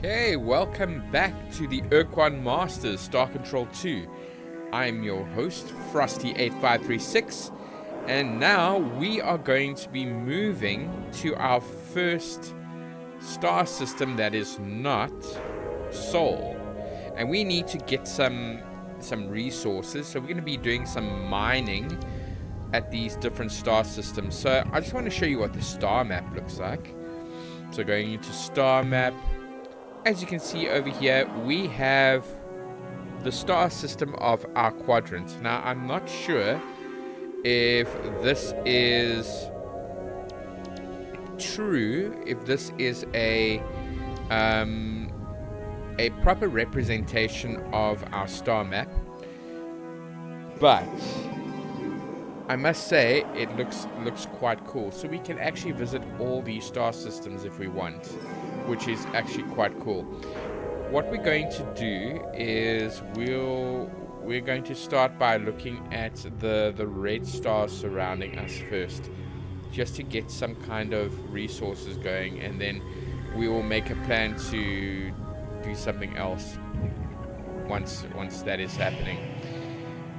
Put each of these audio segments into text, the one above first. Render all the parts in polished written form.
Okay, welcome back to the Ur-Quan Masters Star Control 2. I'm your host, Frosty8536, and now we are going to be moving to our first star system that is not Sol. And we need to get some resources, so we're going to be doing some mining at these different star systems. So I just want to show you what the star map looks like. So going into star map, as you can see over here, we have the star system of our quadrant. Now, I'm not sure if this is true, if this is a proper representation of our star map, but I must say it looks quite cool. So we can actually visit all these star systems if we want, which is actually quite cool. What we're going to do is we're going to start by looking at the red stars surrounding us first, just to get some kind of resources going, and then we will make a plan to do something else once that is happening.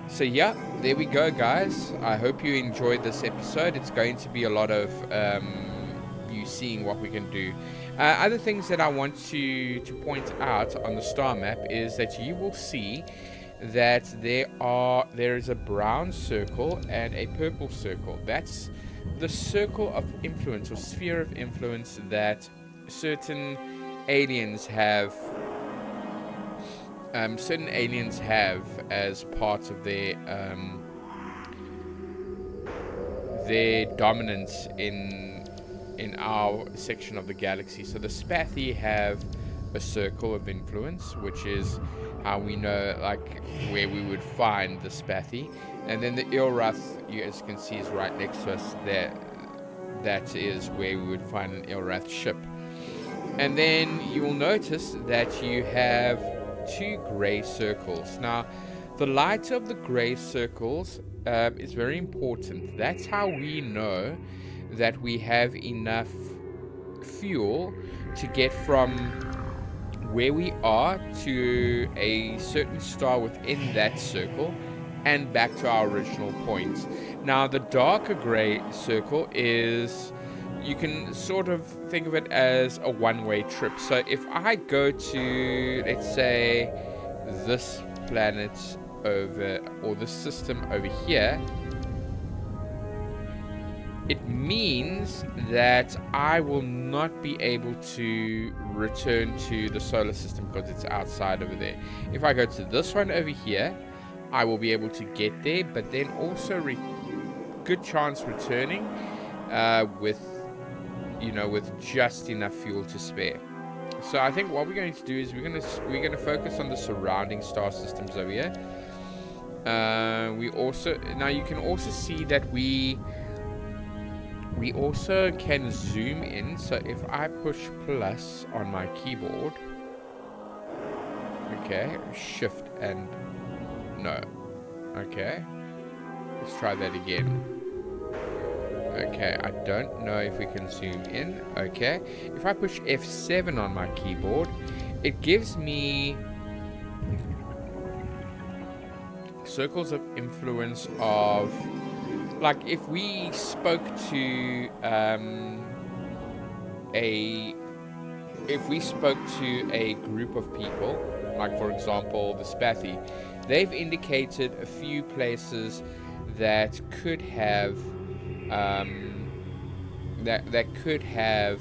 So yeah, there we go, guys. I hope you enjoyed this episode. It's going to be a lot of you seeing what we can do. Other things that I want to point out on the star map is that you will see that there is a brown circle and a purple circle. That's the circle of influence, or sphere of influence, that certain aliens have. Certain aliens have as part of their dominance in our section of the galaxy. So the Spathi have a circle of influence, which is how we know, like, where we would find the Spathi. And then the Ur-Rath, as you can see, is right next to us there. That is where we would find an Ur-Rath ship. And then you will notice that you have two gray circles. Now, the light of the gray circles is very important. That's how we know that we have enough fuel to get from where we are to a certain star within that circle and back to our original point. Now, the darker gray circle is, you can sort of think of it as a one-way trip. So if I go to, let's say, this planet over, or this system over here, it means that I will not be able to return to the solar system because it's outside over there. If I go to this one over here, I will be able to get there, but then also good chance returning with just enough fuel to spare. So I think what we're going to do is we're going to focus on the surrounding star systems over here. Now you can also see that we also can zoom in. So if I push plus on my keyboard, okay, shift and no, okay, let's try that again. Okay, I don't know if we can zoom in. Okay, if I push F7 on my keyboard, it gives me circles of influence of, like, if we spoke to a group of people, like for example the Spathi, they've indicated a few places that could have that could have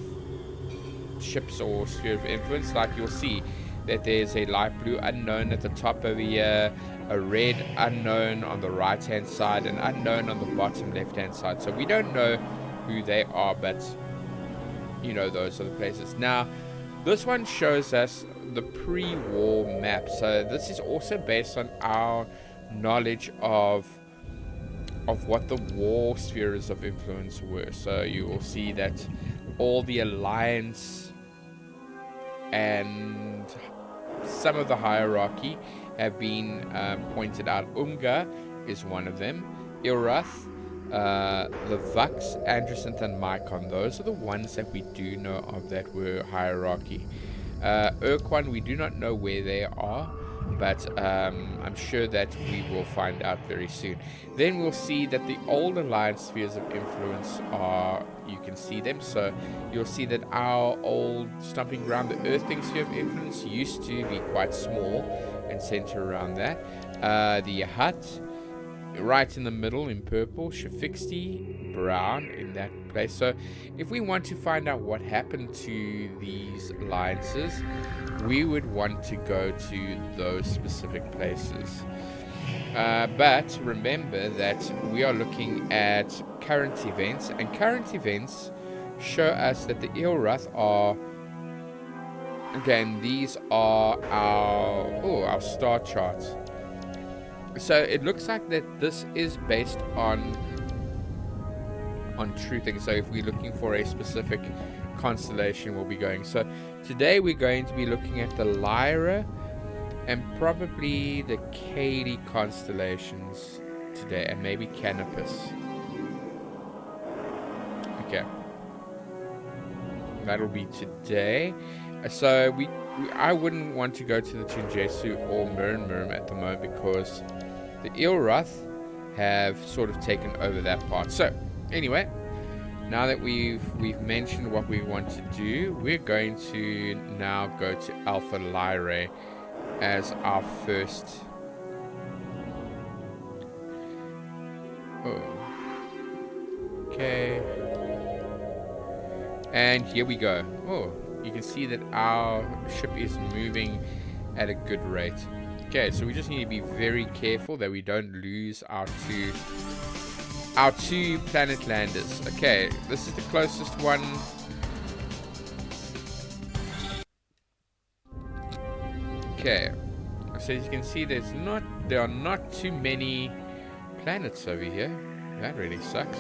ships or sphere of influence. Like, you'll see that there's a light blue unknown at the top over here, a red unknown on the right hand side, and unknown on the bottom left hand side. So we don't know who they are, but those are the places. Now, this one shows us the pre-war map. So this is also based on our knowledge of what the war spheres of influence were. So you will see that all the alliance and some of the hierarchy have been pointed out. Umga is one of them. Ur-Rath, the Vux, Androsynth, and Mycon. Those are the ones that we do know of that were hierarchy. Ur-Quan, we do not know where they are, but I'm sure that we will find out very soon. Then we'll see that the old Alliance spheres of influence are, you can see them, so you'll see that our old stomping ground, the Earthling sphere of influence, used to be quite small and center around that. The hut, right in the middle in purple, Shafixti, brown in that place. So if we want to find out what happened to these alliances, we would want to go to those specific places. But remember that we are looking at current events, and current events show us that the Ilrath are, again, these are our star charts. So it looks like that this is based on true things. So if we're looking for a specific constellation, we'll be going. So today we're going to be looking at the Lyra and probably the Cady constellations today, and maybe Canopus. Okay, that'll be today. So I wouldn't want to go to the Tunjesu or Murnmurm at the moment because the Ilrath have sort of taken over that part. So anyway, now that we've mentioned what we want to do, we're going to now go to Alpha Lyrae as our first. Okay, and here we go. You can see that our ship is moving at a good rate. Okay, so we just need to be very careful that we don't lose our two planet landers. Okay, this is the closest one. Okay, so as you can see, there are not too many planets over here. That really sucks.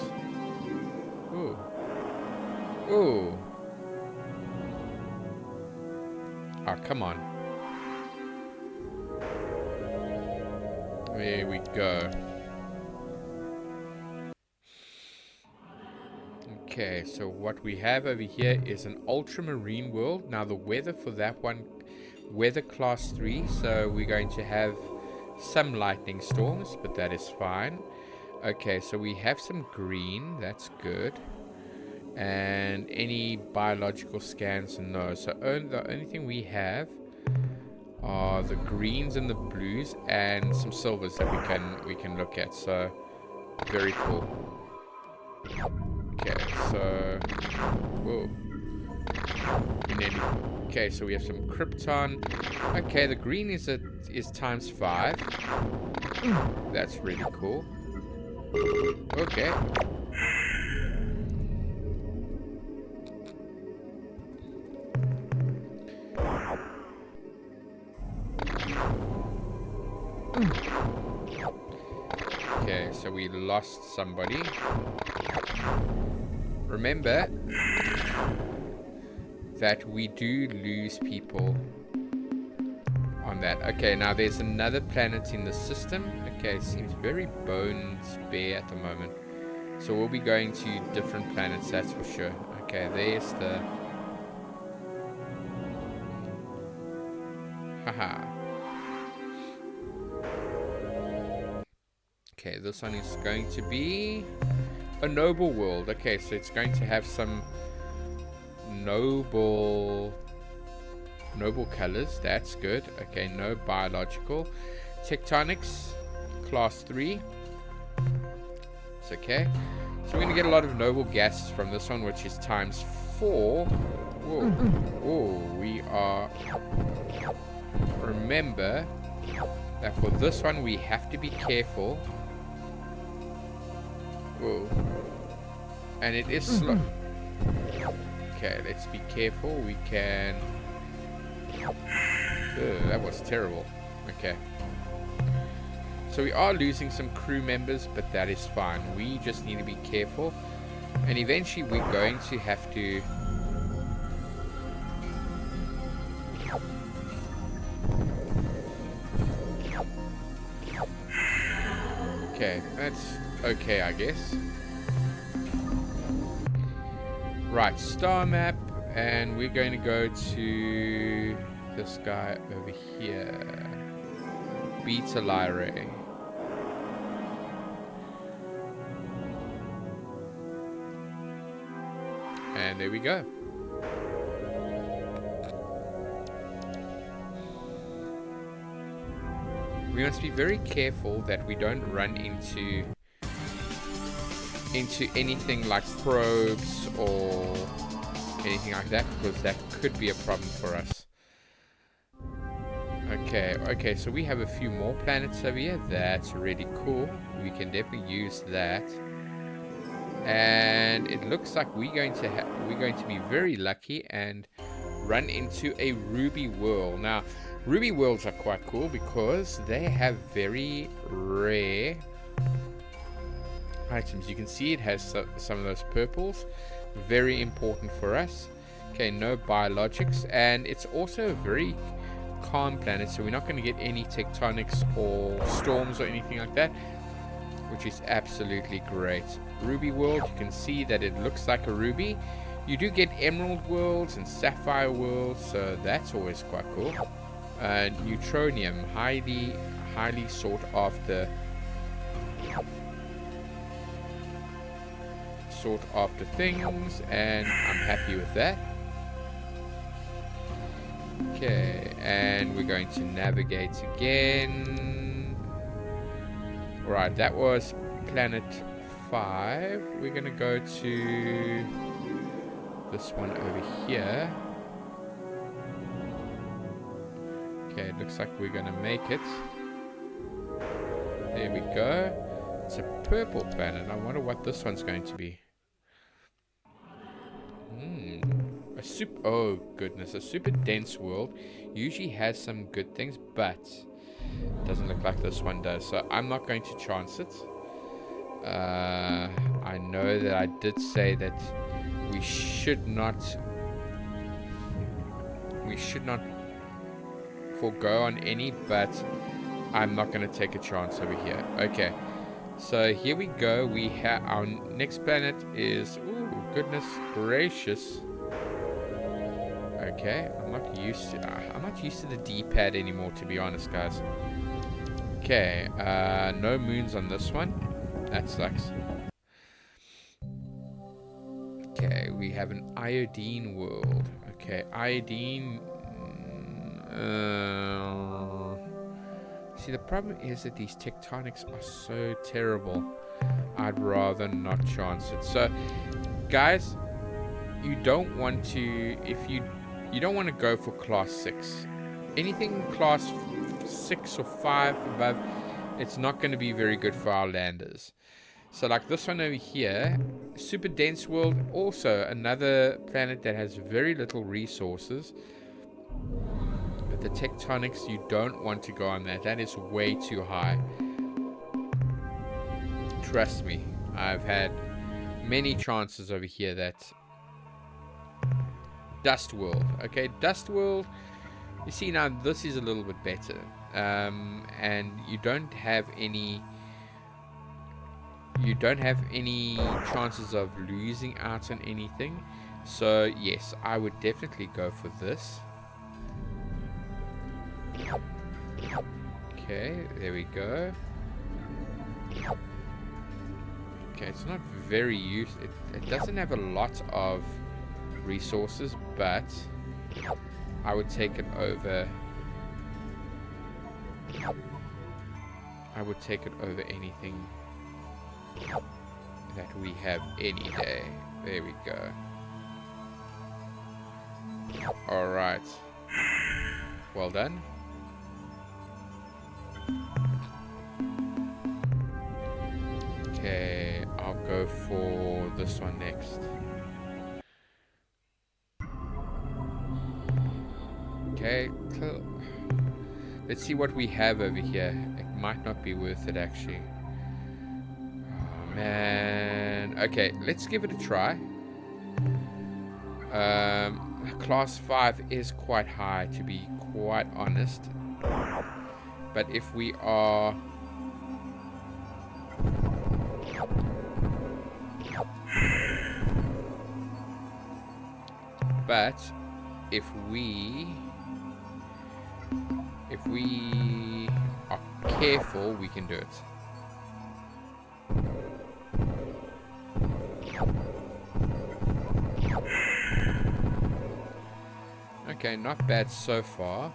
Ooh. Ooh. Oh, come on. There we go. Okay, so what we have over here is an ultramarine world. Now the weather for that one, weather class 3, so we're going to have some lightning storms, but that is fine. Okay, so we have some green, that's good. And any biological scans, no. So the only thing we have are the greens and the blues and some silvers that we can look at. So very cool. Okay, so whoa. And then, okay, so we have some krypton. Okay, the green is times 5. That's really cool. Okay. Okay, so we lost somebody. Remember that we do lose people on that. Okay, now there's another planet in the system. Okay, it seems very bones bare at the moment. So we'll be going to different planets, that's for sure. Okay, there's the... Haha. Okay, this one is going to be a noble world. Okay, so it's going to have some noble colors. That's good. Okay, no biological. Tectonics, class 3. It's okay. So we're going to get a lot of noble gases from this one, which is times 4. Whoa. Whoa, we are... Remember that for this one we have to be careful. Whoa. And it is slow. Okay, let's be careful. We can... that was terrible. Okay. So we are losing some crew members, but that is fine. We just need to be careful. And eventually we're going to have to... Okay, that's okay, I guess. Right, star map, And we're going to go to this guy over here. Beta Lyrae. And there we go. We must be very careful that we don't run into anything like probes or anything like that, because that could be a problem for us. Okay, so we have a few more planets over here. That's really cool. We can definitely use that. And it looks like we're going to be very lucky and run into a ruby world. Now, ruby worlds are quite cool because they have very rare items. You can see it has some of those purples, very important for us. Okay, no biologics, and it's also a very calm planet, so we're not going to get any tectonics or storms or anything like that, which is absolutely great. Ruby world, you can see that it looks like a ruby. You do get emerald worlds and sapphire worlds, so that's always quite cool. Neutronium, highly sought after things, and I'm happy with that. Okay, and we're going to navigate again. Alright, that was planet 5. We're going to go to this one over here. Okay, it looks like we're going to make it. There we go. It's a purple planet. I wonder what this one's going to be. Oh goodness, a super dense world usually has some good things, but doesn't look like this one does, so I'm not going to chance it. I know that I did say that we should not forego on any, but I'm not going to take a chance over here. Okay, so here we go. We have our next planet is, ooh, goodness gracious. Okay, I'm not used to the D-pad anymore, to be honest, guys. Okay, no moons on this one. That sucks. Okay, we have an iodine world. Okay, iodine. See, the problem is that these tectonics are so terrible. I'd rather not chance it. So, guys, you don't want to, you don't want to go for class 6. Anything class 6 or 5 above, it's not going to be very good for our landers. So like this one over here, super dense world, also another planet that has very little resources. But the tectonics, you don't want to go on that. That is way too high. Trust me, I've had many chances over here that Dust World. Okay, Dust World, you see now this is a little bit better, and you don't have any chances of losing out on anything. So yes, I would definitely go for this. Okay, there we go. Okay, it's not very used. It doesn't have a lot of resources, but I would take it over. I would take it over anything that we have any day. There we go. All right. Well done. Okay, I'll go for this one next. Okay, let's see what we have over here. It might not be worth it, actually. Oh, man. Okay, let's give it a try. Class 5 is quite high, to be quite honest. But if we are... But if we are careful, we can do it. Okay, not bad so far.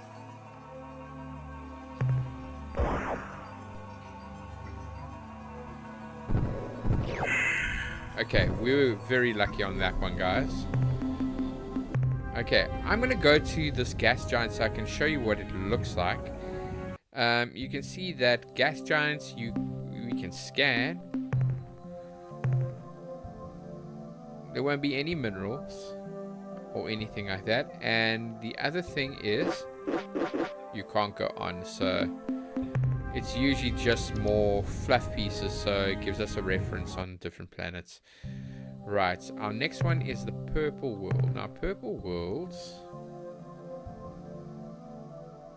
Okay, we were very lucky on that one, guys. Okay, I'm going to go to this gas giant so I can show you what it looks like. You can see that gas giants we can scan. There won't be any minerals or anything like that. And the other thing is you can't go on, so it's usually just more fluff pieces, so it gives us a reference on different planets. Right, our next one is the purple world. Now, purple worlds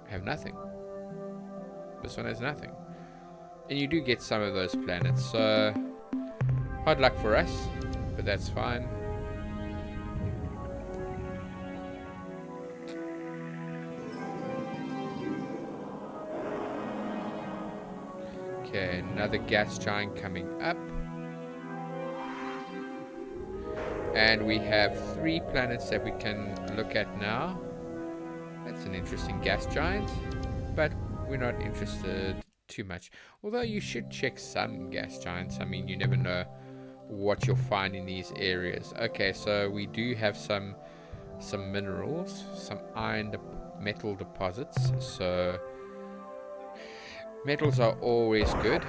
have nothing. This one has nothing. And you do get some of those planets, so hard luck for us, but that's fine. Okay, another gas giant coming up. And we have 3 planets that we can look at now. That's an interesting gas giant, but we're not interested too much. Although you should check some gas giants. I mean, you never know what you'll find in these areas. Okay, so we do have some minerals, some iron metal deposits. So metals are always good.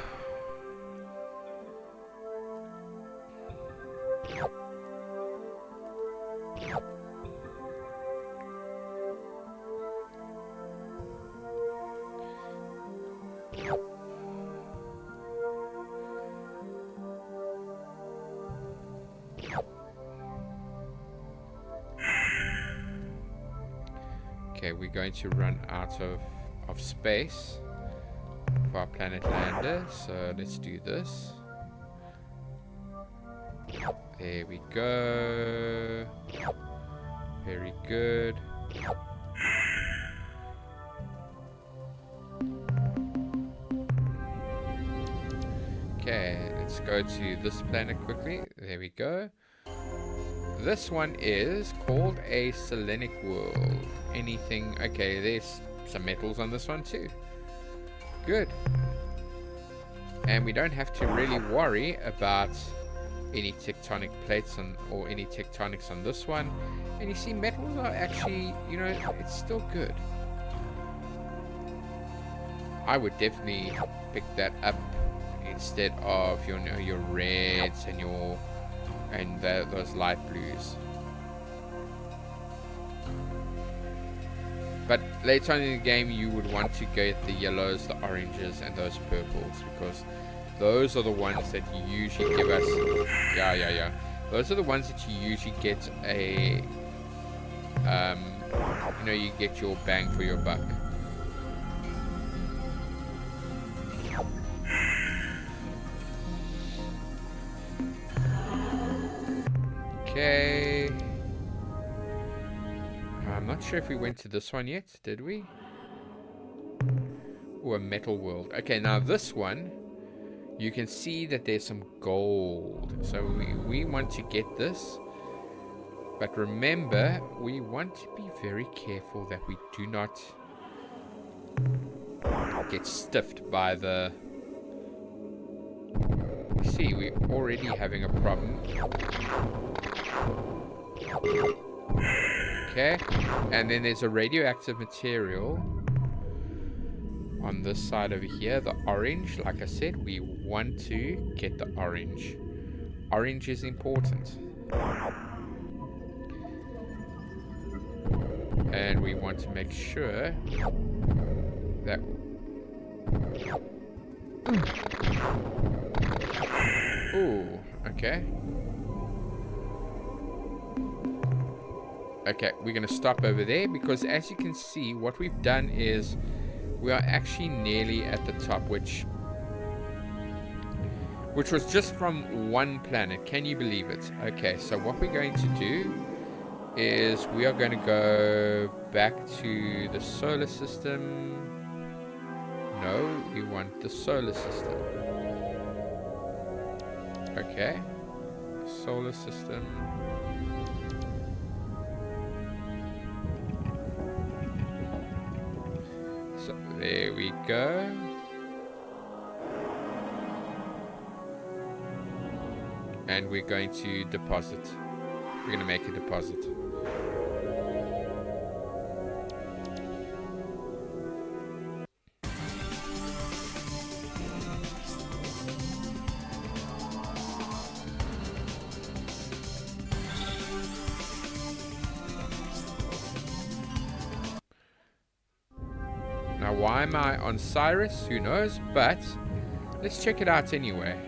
Okay, we're going to run out of space for our planet lander, so let's do this. There we go. Very good. Okay, let's go to this planet quickly. There we go. This one is called a selenic world. Anything? Okay, there's some metals on this one too. Good. And we don't have to really worry about any tectonic plates or any tectonics on this one. And you see, metals are actually, you know, it's still good. I would definitely pick that up instead of your reds and those light blues. But later on in the game, you would want to get the yellows, the oranges, and those purples, because those are the ones that usually give us... Yeah. Those are the ones that you usually get a... you get your bang for your buck. Okay. I'm not sure if we went to this one yet, did we? Oh, a metal world. Okay, now this one, you can see that there's some gold. So we want to get this. But remember, we want to be very careful that we do not get stiffed by the... See, we're already having a problem. Okay, and then there's a radioactive material on this side over here, the orange. Like I said, we want to get the orange. Orange is important. And we want to make sure that... Ooh, okay. Okay, we're going to stop over there because as you can see, what we've done is we are actually nearly at the top, which was just from one planet. Can you believe it? Okay, so what we're going to do is we are going to go back to the solar system. No, we want the solar system. Okay. Solar system. So there we go. And we're going to deposit. We're going to make a deposit. Now, why am I on Cyrus? Who knows? But let's check it out anyway.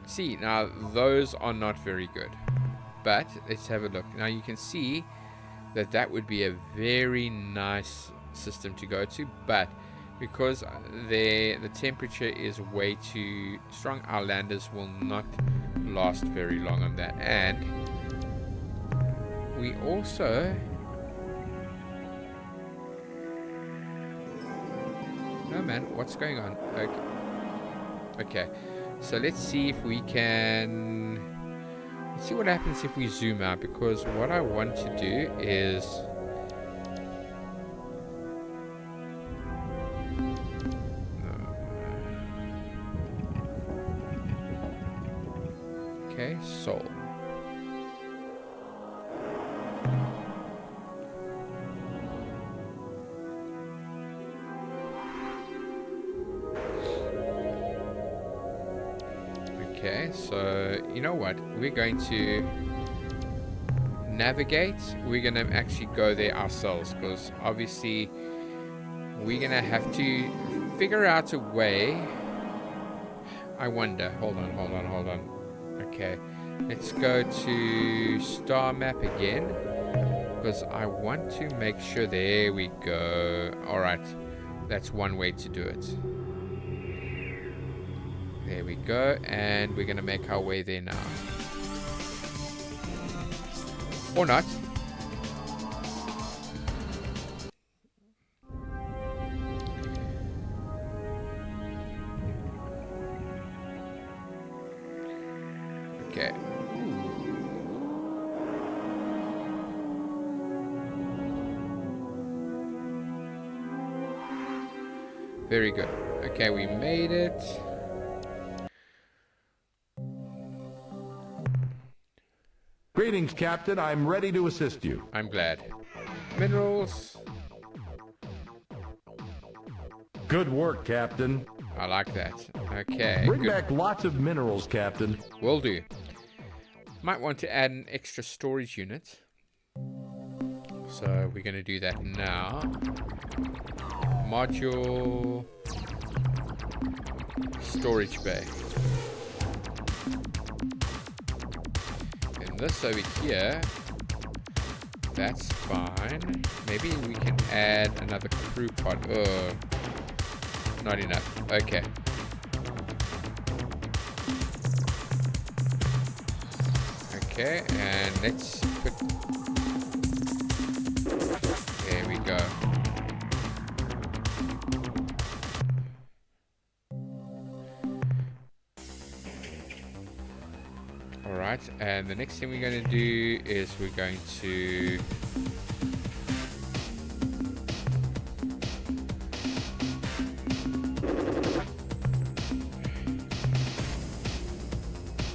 See, now those are not very good. But let's have a look. Now you can see that that would be a very nice system to go to, but because the temperature is way too strong, our landers will not last very long on that. And we also no man, what's going on? Okay, so let's see if we can see what happens if we zoom out, because what I want to do is okay, Sol. Okay, so you know what? We're going to navigate. We're going to actually go there ourselves, because obviously we're going to have to figure out a way. I wonder. Hold on. Okay, let's go to star map again, because I want to make sure. There we go. Alright, that's one way to do it. There we go, and we're going to make our way there now. Or not. Okay. Very good. Okay, we made it. Greetings, Captain. I'm ready to assist you. I'm glad. Minerals. Good work, Captain. I like that. Okay. Bring back lots of minerals, Captain. Will do. Might want to add an extra storage unit. So we're going to do that now. Module. Storage bay. And this over here. That's fine. Maybe we can add another crew pod. Oh, not enough. Okay. Okay, and let's put... There we go. Alright, and the next thing we're going to do is we're going to...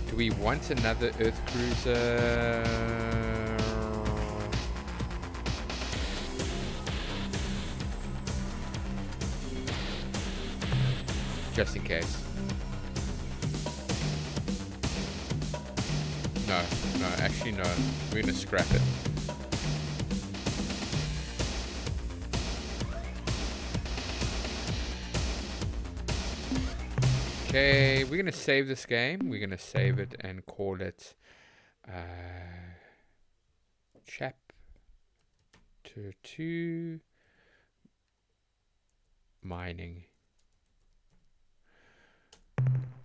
Do we want another Earth cruiser? Just in case. No, actually no. We're gonna scrap it. Okay, we're gonna save this game. We're gonna save it and call it Chapter 2. mining.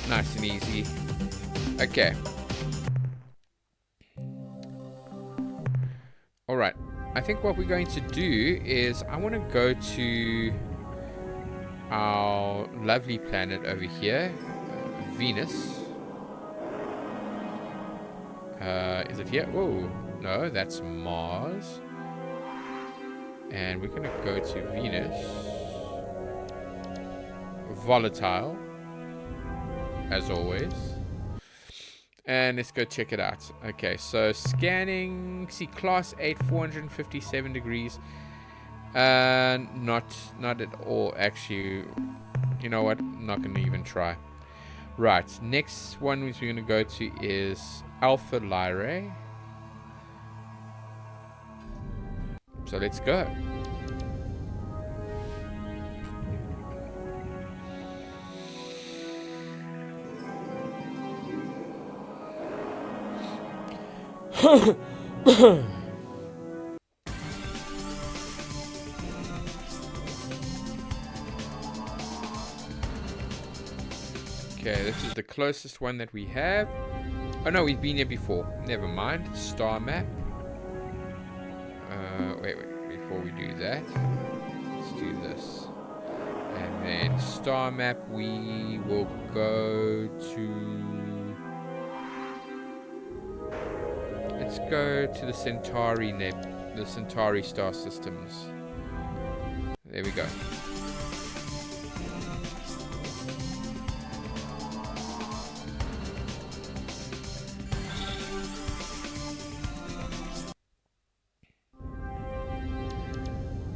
Nice and easy. Okay. Alright. I think what we're going to do is I want to go to our lovely planet over here, Venus. Is it here? Oh, no, that's Mars. And we're going to go to Venus. Volatile, as always. And let's go check it out. Okay, so scanning. See, class 8, 457 degrees. Not at all, actually. You know what? I'm not going to even try. Right, next one which we're going to go to is Alpha Lyrae. So let's go. Okay, this is the closest one that we have. Oh no, we've been here before. Never mind. Star map. Wait. Before we do that, let's do this. And then star map, we will go to... Let's go to the Centauri the Centauri star systems. There we go.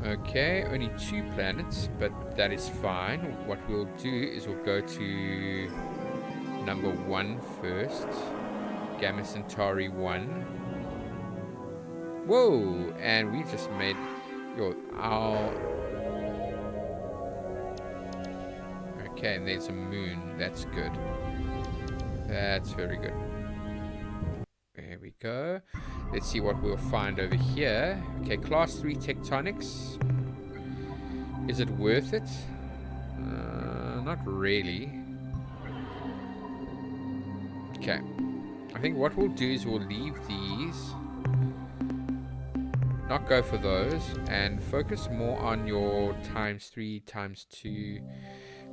Okay, only 2 planets, but that is fine. What we'll do is we'll go to number 1 first. Gamma Centauri 1. Whoa! And we just made our... Okay, and there's a moon. That's good. That's very good. There we go. Let's see what we'll find over here. Okay, class 3 tectonics. Is it worth it? Not really. Okay. I think what we'll do is we'll leave these. Not go for those. And focus more on your ×3, ×2.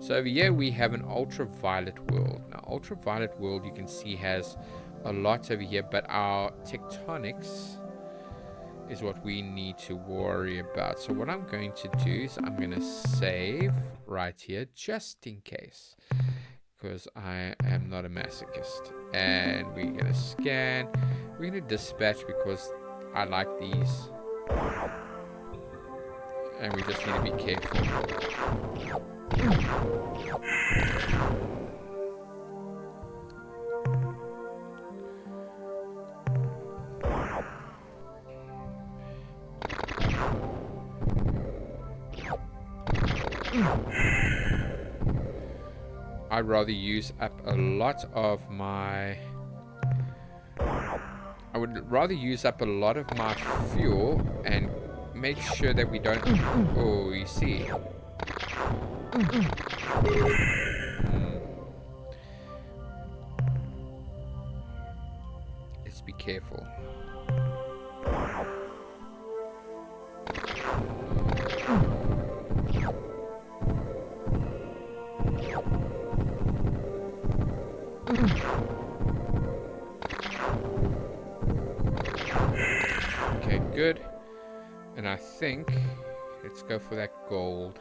So over here we have an ultraviolet world. Now ultraviolet world you can see has a lot over here, but our tectonics is what we need to worry about. So what I'm going to do is I'm going to save right here just in case, because I am not a masochist. And we're going to scan. We're going to dispatch because I like these. And we just need to be careful. I'd rather use up a lot of my... I would rather use up a lot of my fuel and make sure that we don't... Oh, you see. Let's be careful. Okay, good. And I think let's go for that gold.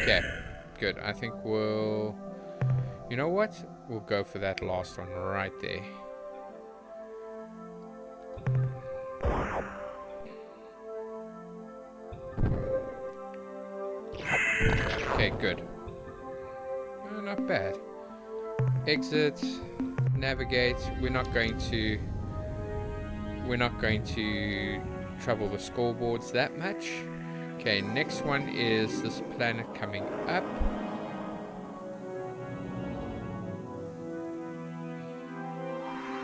Okay, good. I think we'll... You know what? We'll go for that last one right there. Okay, good. Not bad. Exit, navigate. We're not going to trouble the scoreboards that much. Okay, next one is this planet coming up.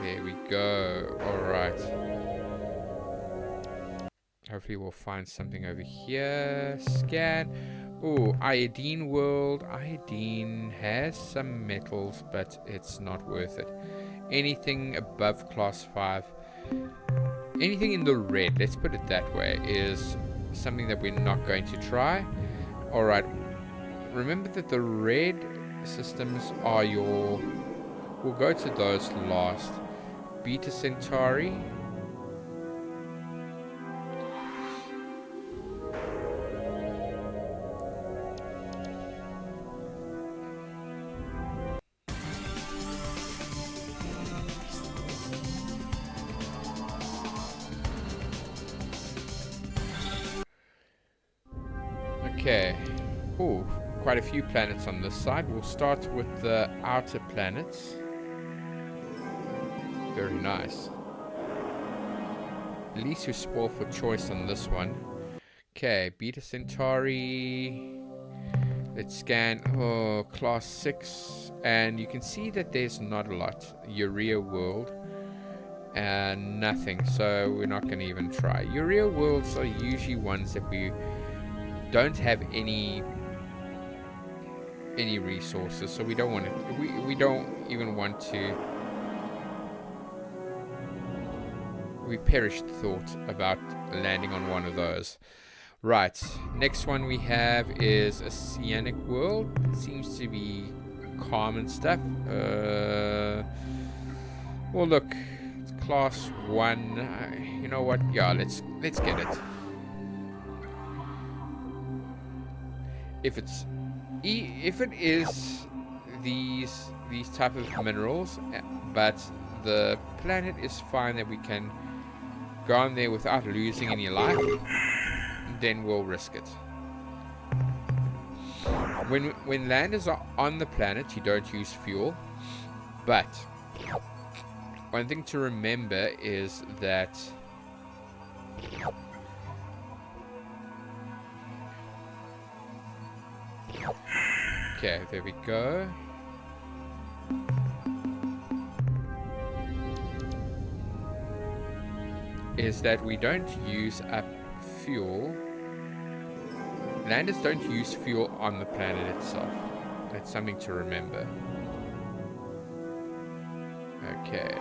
There we go. Alright. Hopefully we'll find something over here. Scan. Oh, iodine world. Iodine has some metals, but it's not worth it. Anything above class 5, anything in the red, let's put it that way, is something that we're not going to try. Alright, remember that the red systems are your... We'll go to those last. Beta Centauri. Okay. Oh, quite a few planets on this side. We'll start with the outer planets. Very nice. At least you spoil for choice on this one. Okay, Beta Centauri. Let's scan. Oh, class 6. And you can see that there's not a lot. Urea world. And nothing. So we're not going to even try. Urea worlds are usually ones that we don't have any resources, so we don't want to. We don't even want to. We perished thought about landing on one of those. Right, next one we have is a Oceanic world. It seems to be calm and stuff. Well, look, it's class 1. You know what? Yeah, let's get it. If it is these type of minerals, but the planet is fine that we can go on there without losing any life, then we'll risk it. When landers are on the planet, you don't use fuel, but one thing to remember is that okay, there we go. Is that we don't use up fuel. Landers don't use fuel on the planet itself. That's something to remember. Okay.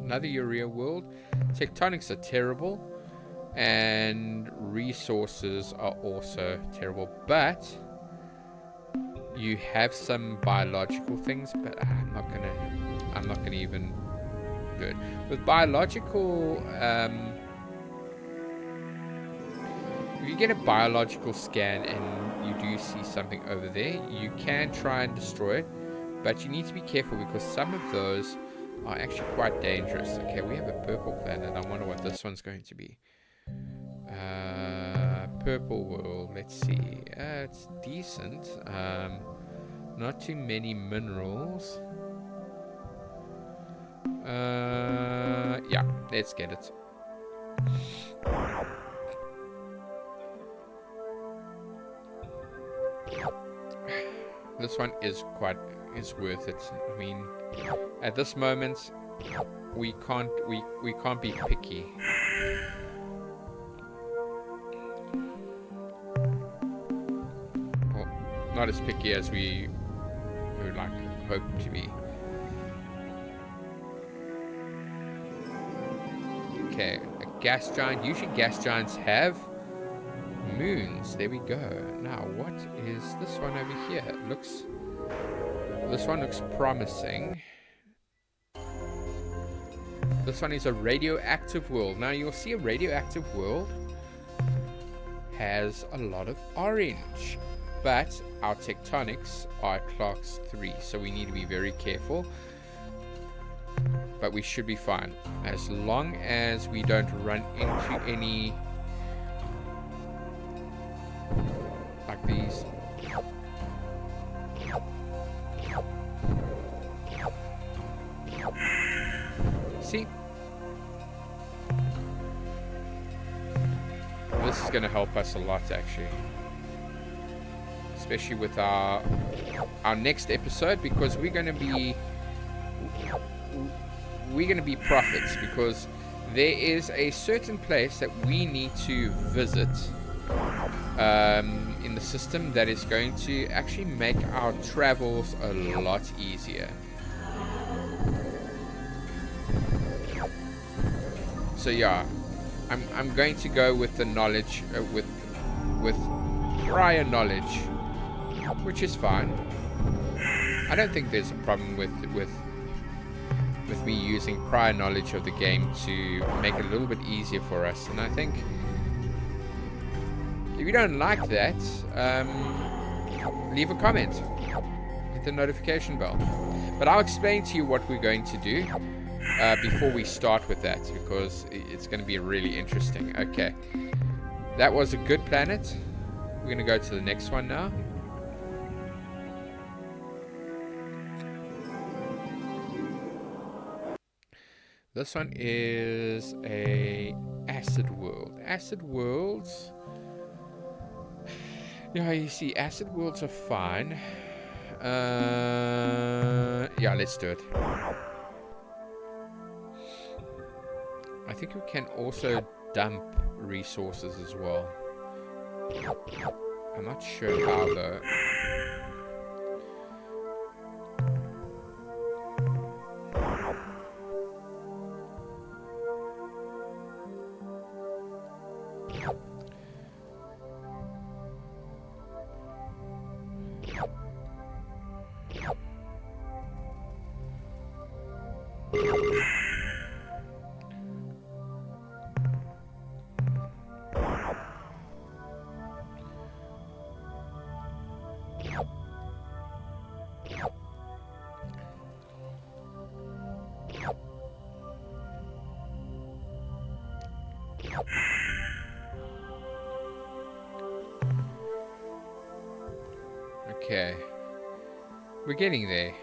Another urea world. Tectonics are terrible. And resources are also terrible. But you have some biological things, but I'm not gonna even do it. With biological, if you get a biological scan and you do see something over there, you can try and destroy it, but you need to be careful because some of those are actually quite dangerous. Okay, we have a purple planet. I wonder what this one's going to be. Purple world, let's see. It's decent. Not too many minerals. Yeah, let's get it. This one is worth it. I mean, at this moment, we can't be picky. Not as picky as we would hope to be. Okay, a gas giant. Usually gas giants have moons. There we go. Now, what is this one over here? This one looks promising. This one is a radioactive world. Now, you'll see a radioactive world has a lot of orange. But our tectonics are class 3, so we need to be very careful. But we should be fine, as long as we don't run into any like these. See, going to help us a lot, actually. Especially with our next episode, because we're going to be prophets, because there is a certain place that we need to visit in the system that is going to actually make our travels a lot easier. So yeah, I'm going to go with the knowledge, with prior knowledge, which is fine. I don't think there's a problem with me using prior knowledge of the game to make it a little bit easier for us. And I think if you don't like that, leave a comment, hit the notification bell. But I'll explain to you what we're going to do before we start with that, because it's going to be really interesting. Okay, that was a good planet. We're going to go to the next one now. This one is a acid world. Acid worlds, yeah, you see, acid worlds are fine. Yeah, let's do it. I think we can also dump resources as well. I'm not sure how though. Okay, we're getting there.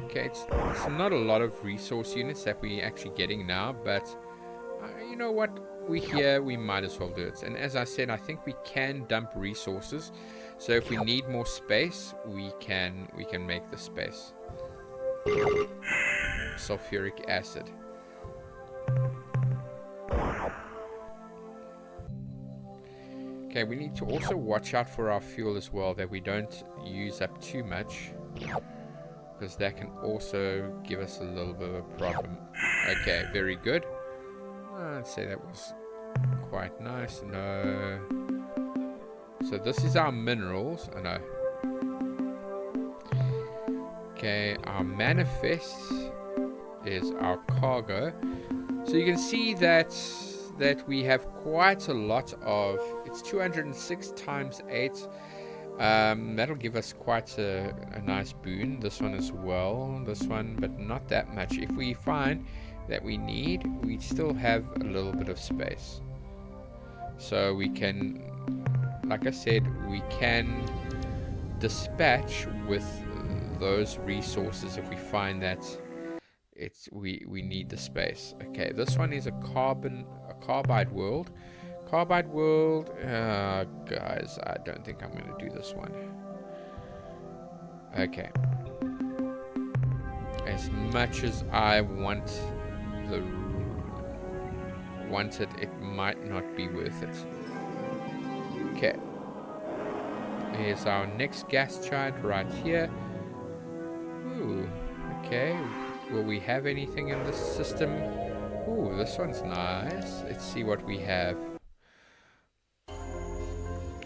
Okay, it's not a lot of resource units that we're actually getting now, but you know what? We're here, we might as well do it. And as I said, I think we can dump resources. So if we need more space, we can make the space. Sulfuric acid. Okay, we need to also watch out for our fuel as well, that we don't use up too much, because that can also give us a little bit of a problem. Okay, very good. I'd say that was quite nice. No. So this is our minerals. Oh, no. Okay, our manifest is our cargo. So you can see that we have quite a lot of, it's 206 times 8. That'll give us quite a nice boon. This one as well, this one, but not that much. If we find that we still have a little bit of space, so we can, like I said, we can dispatch with those resources if we find that we need the space. Okay, this one is a carbide world. Carbide world, guys, I don't think I'm going to do this one. Okay. As much as I want it, it might not be worth it. Okay. Here's our next gas giant right here. Ooh, okay. Will we have anything in this system? Ooh, this one's nice. Let's see what we have.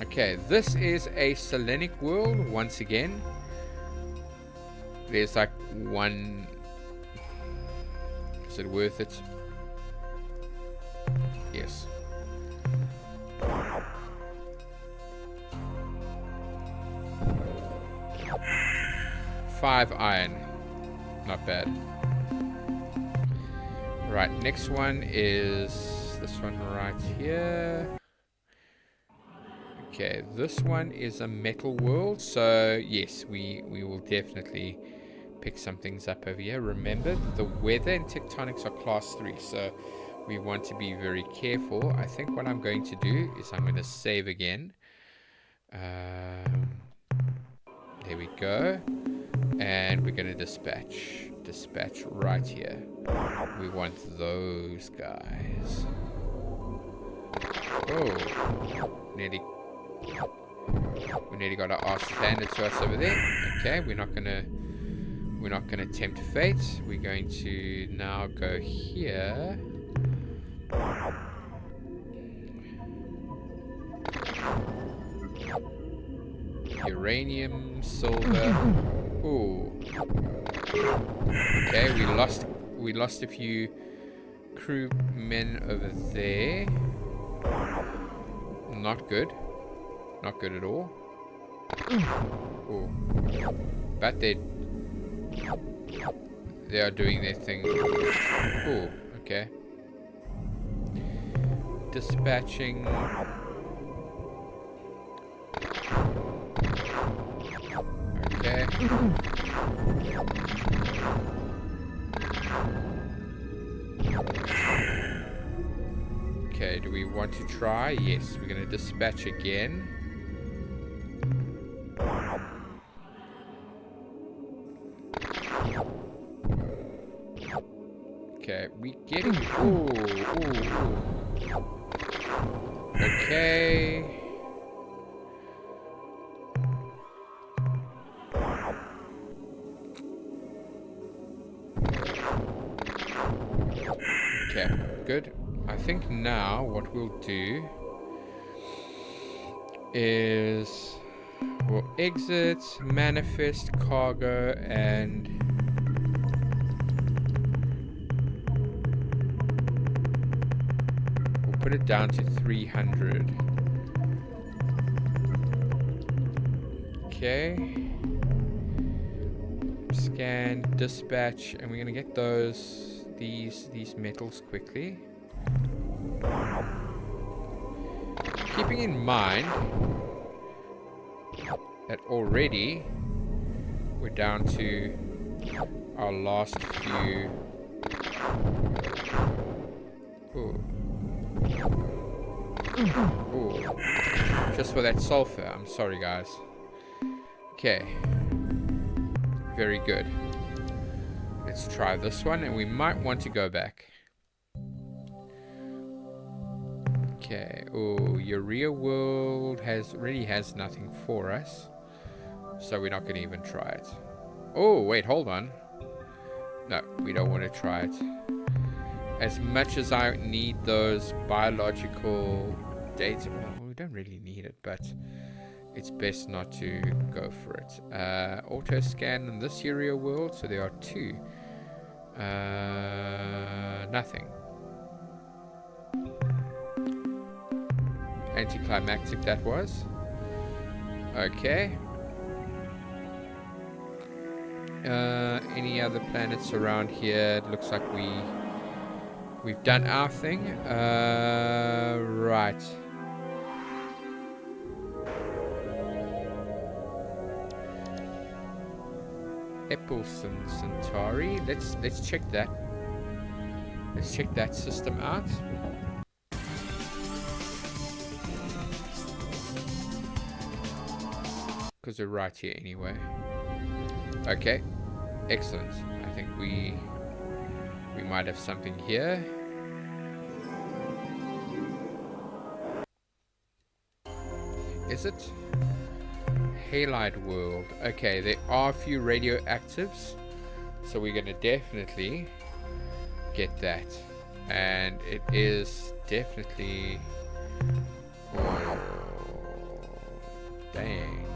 Okay, this is a Selenic world once again. There's like one. Is it worth it? Yes. 5 iron. Not bad. Right, next one is this one right here. Okay, this one is a metal world, so yes, we will definitely pick some things up over here. Remember, the weather and tectonics are class 3, so we want to be very careful. I think what I'm going to do is I'm going to save again. There we go. And we're going to dispatch. Dispatch right here. We want those guys. Oh, we nearly got our arse handed to us over there. Okay, we're not gonna tempt fate. We're going to now go here. Uranium, silver. Ooh. Okay, we lost a few crewmen over there. Not good. Not good at all. Ooh. But they are doing their thing. Ooh, okay. Dispatching. Okay. Okay, do we want to try? Yes, we're going to dispatch again. Okay, we getting... Ooh, ooh, ooh. Okay. Okay, good. I think now what we'll do is we'll exit, manifest cargo, and we'll put it down to 300. Okay. Scan, dispatch, and we're gonna get these metals quickly. Keeping in mind that already we're down to our last few. Ooh. Ooh. Just for that sulfur. I'm sorry, guys. Okay. Very good. Let's try this one, and we might want to go back. Okay. Oh, Urea World already has nothing for us, so we're not going to even try it. Oh, wait, hold on. No, we don't want to try it. As much as I need those biological data, well, we don't really need it, but it's best not to go for it. Auto scan in this Urea World, so there are two. Nothing. Anticlimactic that was. Okay. Any other planets around here? It looks like we've done our thing. Right. Eppelson Centauri. Let's check that. Let's check that system out. Because we're right here anyway. Okay. Excellent. I think we might have something here. Is it? Halide World. Okay, there are a few radioactives, so we're going to definitely get that. And it is definitely... Oh, dang.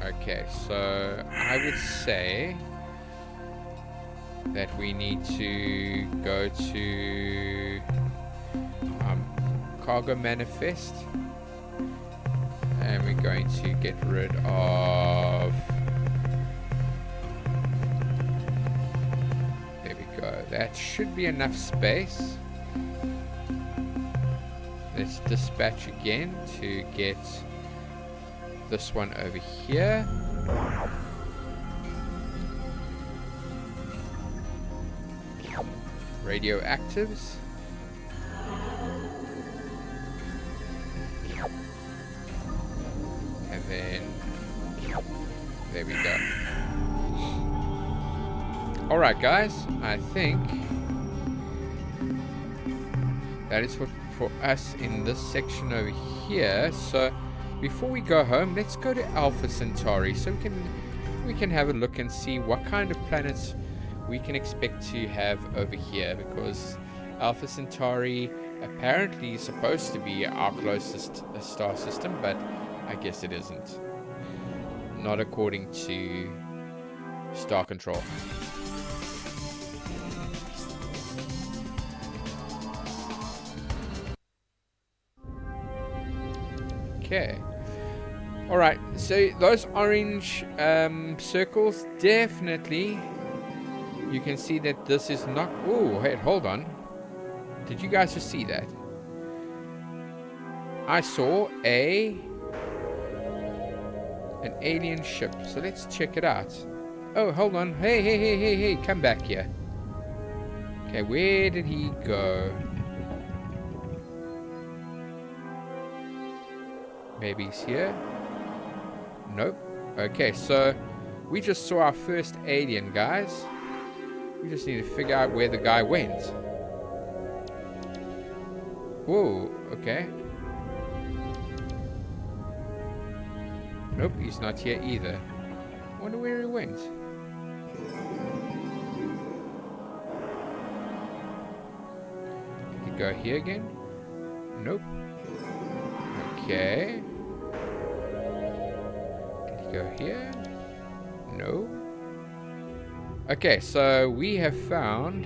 Okay, so I would say that we need to go to cargo manifest, and we're going to get rid of, there we go, that should be enough space. Let's dispatch again to get this one over here. radioactives. And then there we go. Alright guys, I think that is for us in this section over here. So before we go home, let's go to Alpha Centauri so we can have a look and see what kind of planets we can expect to have over here, because Alpha Centauri apparently is supposed to be our closest star system, but I guess it isn't. Not according to Star Control. Okay. Alright, so those orange circles, definitely you can see that this is not... Oh, hey, hold on. Did you guys just see that? I saw an alien ship, so let's check it out. Oh, hold on. Hey, come back here. Okay, where did he go? Maybe he's here. Nope. Okay, so we just saw our first alien, guys. We just need to figure out where the guy went. Whoa, okay. Nope, he's not here either. Wonder where he went. Did he go here again? Nope. Okay. Did he go here? No. Okay, so we have found...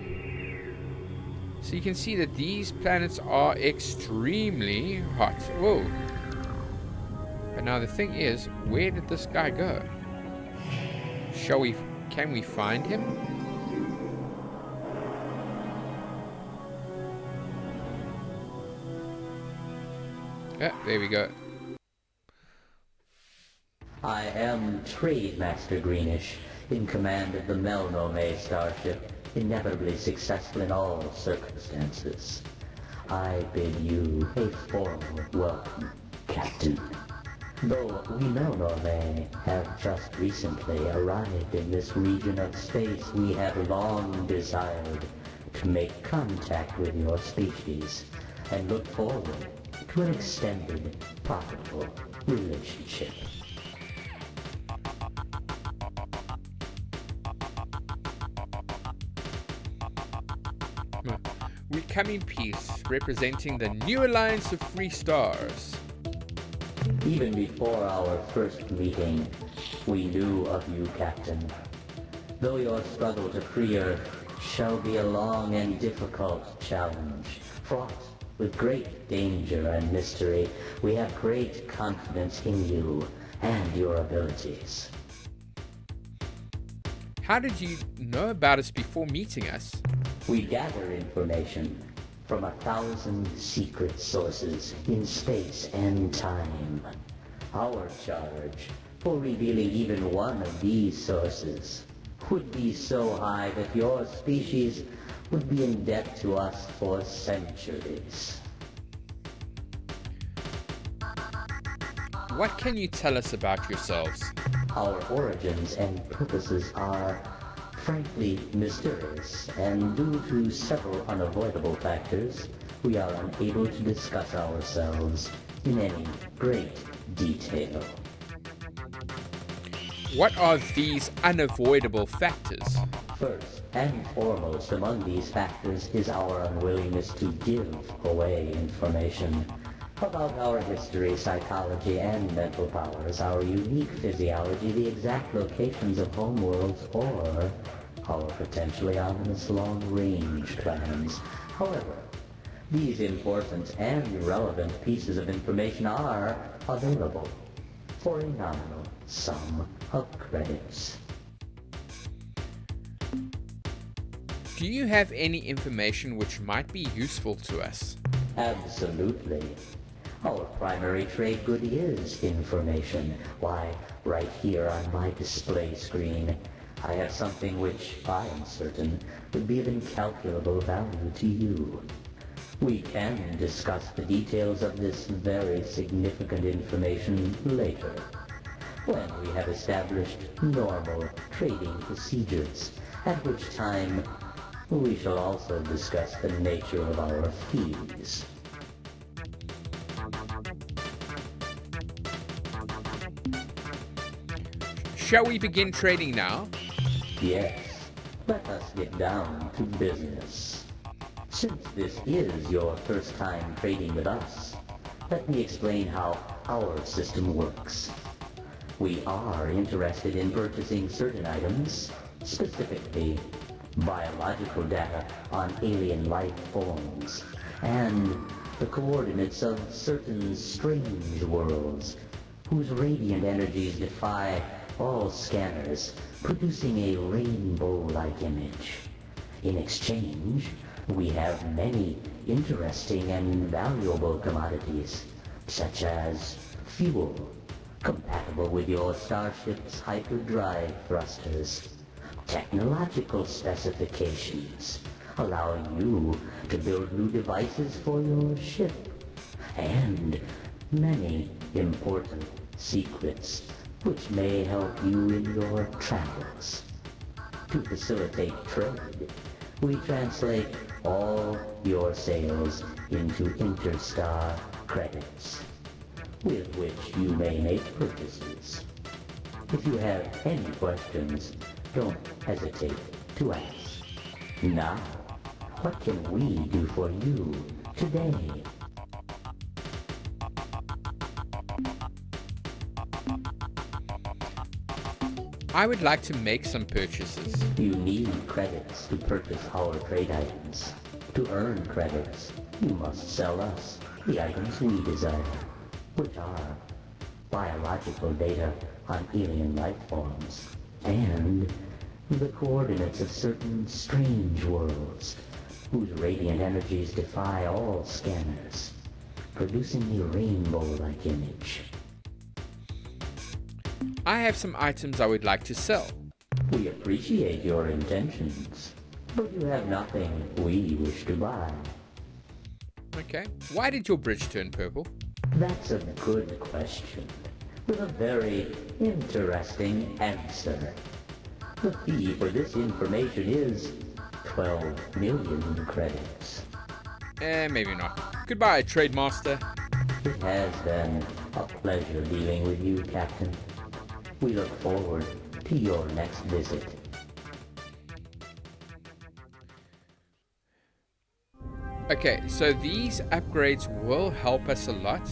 So you can see that these planets are extremely hot. Whoa. But now the thing is, where did this guy go? Can we find him? Yeah, there we go. I am Trade Master Greenish, in command of the Melnome starship, inevitably successful in all circumstances. I bid you a formal welcome, Captain. Though we Melnome have just recently arrived in this region of space, we have long desired to make contact with your species and look forward to an extended, profitable relationship. We come in peace, representing the new alliance of free stars. Even before our first meeting, we knew of you, Captain. Though your struggle to free Earth shall be a long and difficult challenge, fraught with great danger and mystery, we have great confidence in you and your abilities. How did you know about us before meeting us? We gather information from 1,000 secret sources in space and time. Our charge for revealing even one of these sources would be so high that your species would be in debt to us for centuries. What can you tell us about yourselves? Our origins and purposes are frankly mysterious, and due to several unavoidable factors, we are unable to discuss ourselves in any great detail. What are these unavoidable factors? First and foremost among these factors is our unwillingness to give away information about our history, psychology, and mental powers, our unique physiology, the exact locations of homeworlds, or our potentially ominous long-range plans. However, these important and relevant pieces of information are available for a nominal sum of credits. Do you have any information which might be useful to us? Absolutely. Our primary trade good is information. Why, right here on my display screen, I have something which I am certain would be of incalculable value to you. We can discuss the details of this very significant information later, when we have established normal trading procedures, at which time we shall also discuss the nature of our fees. Shall we begin trading now? Yes, let us get down to business. Since this is your first time trading with us, let me explain how our system works. We are interested in purchasing certain items, specifically biological data on alien life forms, and the coordinates of certain strange worlds whose radiant energies defy all scanners, producing a rainbow-like image. In exchange, we have many interesting and valuable commodities, such as fuel, compatible with your starship's hyperdrive thrusters, technological specifications, allowing you to build new devices for your ship, and many important secrets which may help you in your travels. To facilitate trade, we translate all your sales into interstar credits, with which you may make purchases. If you have any questions, don't hesitate to ask. Now, what can we do for you today? I would like to make some purchases. You need credits to purchase our trade items. To earn credits, you must sell us the items we desire, which are biological data on alien life forms, and the coordinates of certain strange worlds, whose radiant energies defy all scanners, producing a rainbow-like image. I have some items I would like to sell. We appreciate your intentions, but you have nothing we wish to buy. Okay. Why did your bridge turn purple? That's a good question, with a very interesting answer. The fee for this information is 12 million credits. Maybe not. Goodbye, Trade Master. It has been a pleasure dealing with you, Captain. We look forward to your next visit. Okay, so these upgrades will help us a lot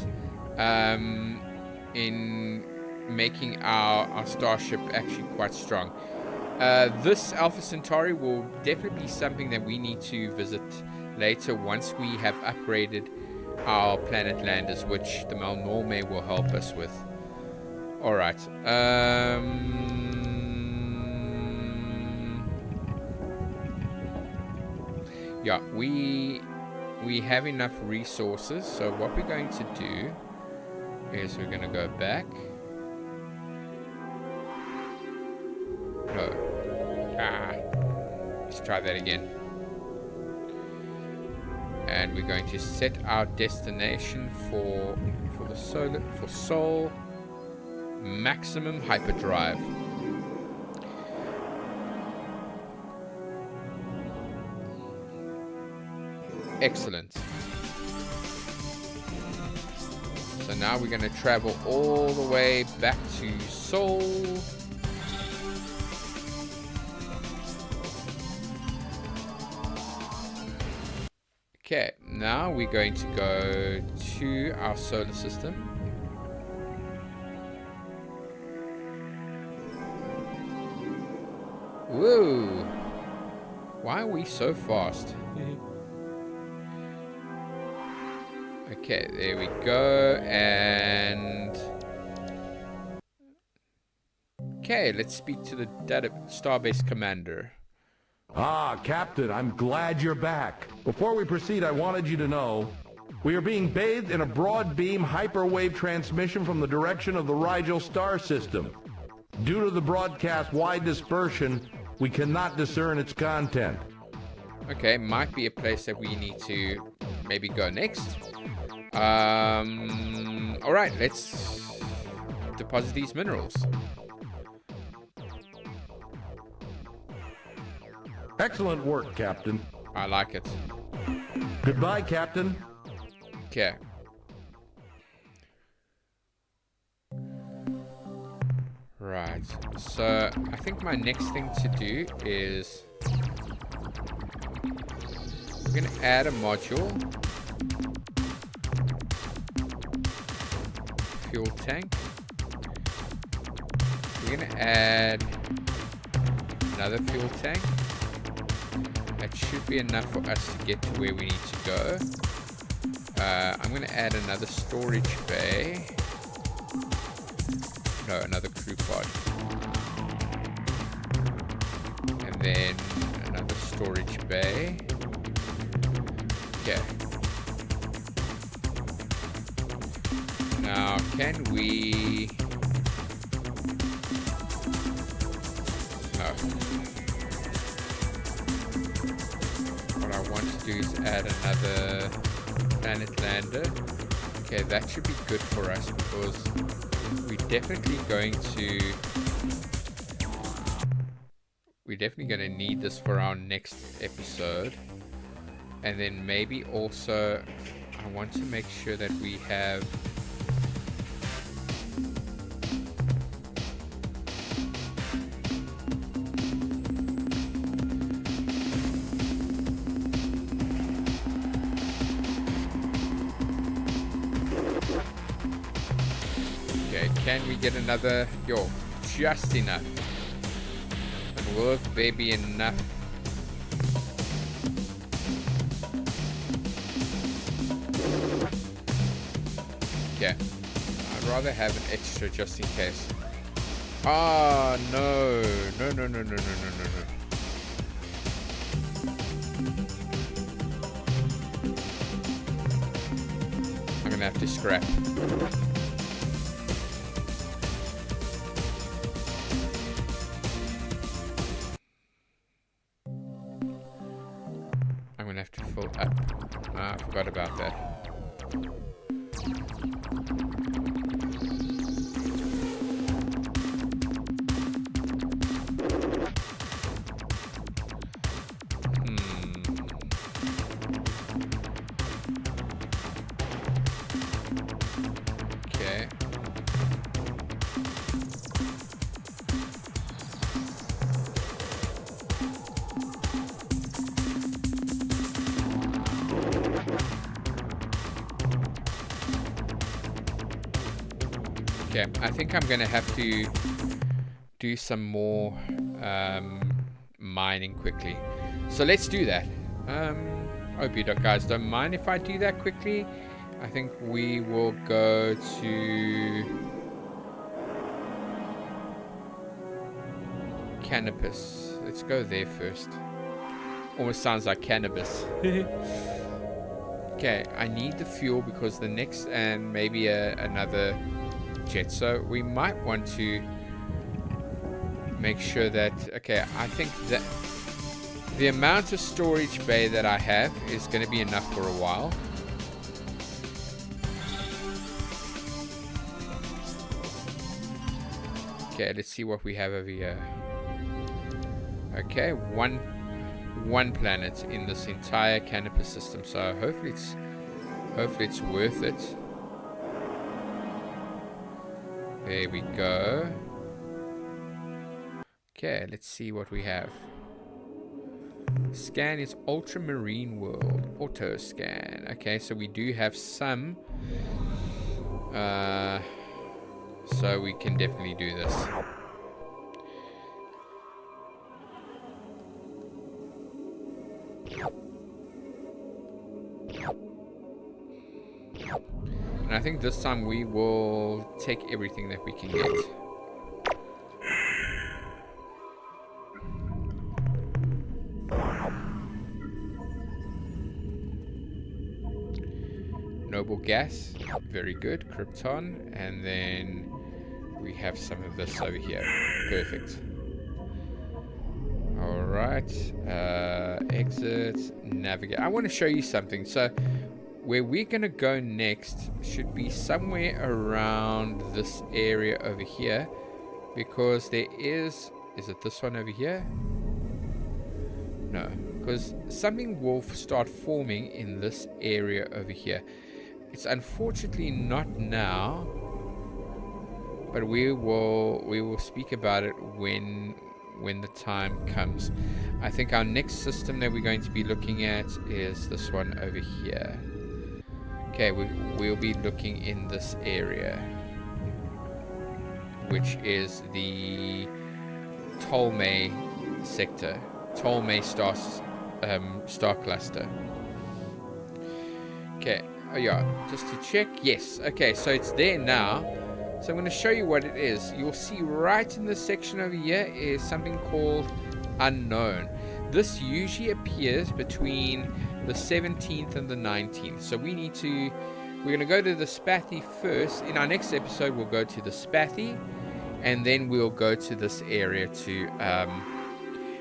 in making our starship actually quite strong. This Alpha Centauri will definitely be something that we need to visit later once we have upgraded our planet landers, which the Malnorme will help us with. Alright. Yeah, we have enough resources, so what we're going to do is we're going to go back. Let's try that again. And we're going to set our destination for Sol maximum hyperdrive. Excellent. So now we're going to travel all the way back to Sol. Okay, now we're going to go to our solar system. Whoa! Why are we so fast? Okay, there we go, and... Okay, let's speak to the Starbase Commander. Ah, Captain, I'm glad you're back. Before we proceed, I wanted you to know we are being bathed in a broad beam hyperwave transmission from the direction of the Rigel star system. Due to the broadcast's wide dispersion, we cannot discern its content. Okay, might be a place that we need to maybe go next. Alright, let's deposit these minerals. Excellent work, Captain. I like it. Goodbye, Captain. Okay. Right, so I think my next thing to do is we're going to add a module, fuel tank. We're going to add another fuel tank. That should be enough for us to get to where we need to go. I'm going to add another storage bay. No, another crew pod. And then another storage bay. Okay. Now, can we... No. What I want to do is add another planet lander. Okay, that should be good for us because we're definitely going to need this for our next episode. And then maybe also I want to make sure that we have can we get another? Yo, just enough. And will there be enough? Okay. I'd rather have an extra just in case. Ah, no. No. I'm gonna have to scrap. I forgot about that. Okay. Okay, I think I'm gonna have to do some more mining quickly. So let's do that. Hope you guys don't mind if I do that quickly. I think we will go to cannabis. Let's go there first. Almost sounds like cannabis. Okay, I need the fuel because the next and maybe another jet. So we might want to make sure that, okay, I think that the amount of storage bay that I have is going to be enough for a while. Okay, let's see what we have over here. Okay, one planet in this entire Canopus system, so hopefully it's worth it. There we go. Okay, let's see what we have. Scan is ultramarine world. Auto scan. Okay, so we do have some. So we can definitely do this. And I think this time we will take everything that we can get. Noble gas, very good. Krypton, and then we have some of this over here. Perfect. Alright. Exit. Navigate. I want to show you something. So, where we're going to go next should be somewhere around this area over here. Because there is... Is it this one over here? No. Because something will start forming in this area over here. It's unfortunately not now. But we will speak about it when the time comes. I think our next system that we're going to be looking at is this one over here. Okay, we'll be looking in this area, which is the Ptolemy sector, Ptolemy star cluster. Okay, oh yeah, just to check. Yes, okay, so it's there now. So I'm going to show you what it is. You'll see right in this section over here is something called unknown. This usually appears between the 17th and the 19th. So we're going to go to the Spathy first. In our next episode, we'll go to the Spathy, and then we'll go to this area to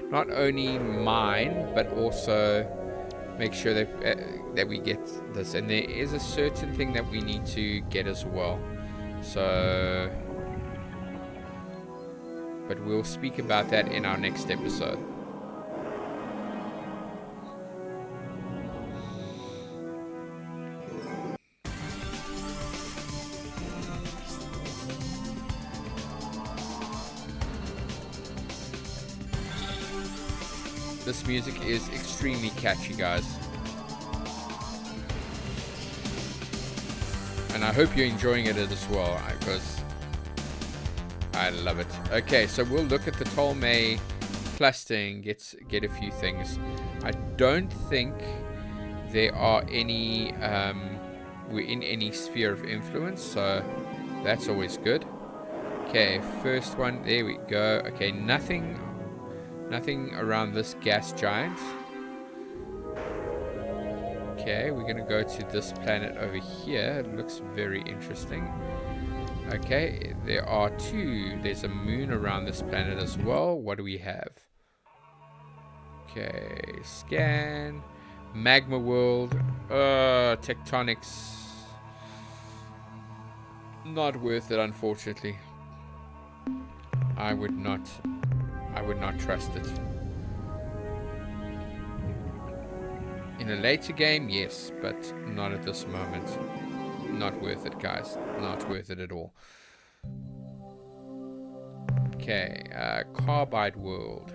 not only mine, but also make sure that we get this. And there is a certain thing that we need to get as well. So, but we'll speak about that in our next episode. This music is extremely catchy, guys. And I hope you're enjoying it as well, because I love it. Okay, so we'll look at the Ptolemy cluster and get a few things. I don't think there are any, we're in any sphere of influence, so that's always good. Okay, first one, there we go. Okay, nothing around this gas giant. Okay, we're going to go to this planet over here. It looks very interesting. Okay, there's a moon around this planet as well. What do we have? Okay, scan. Magma world. Tectonics. Not worth it, unfortunately. I would not trust it. In a later game, yes, but not at this moment. Not worth it, guys. Not worth it at all. Okay, Carbide world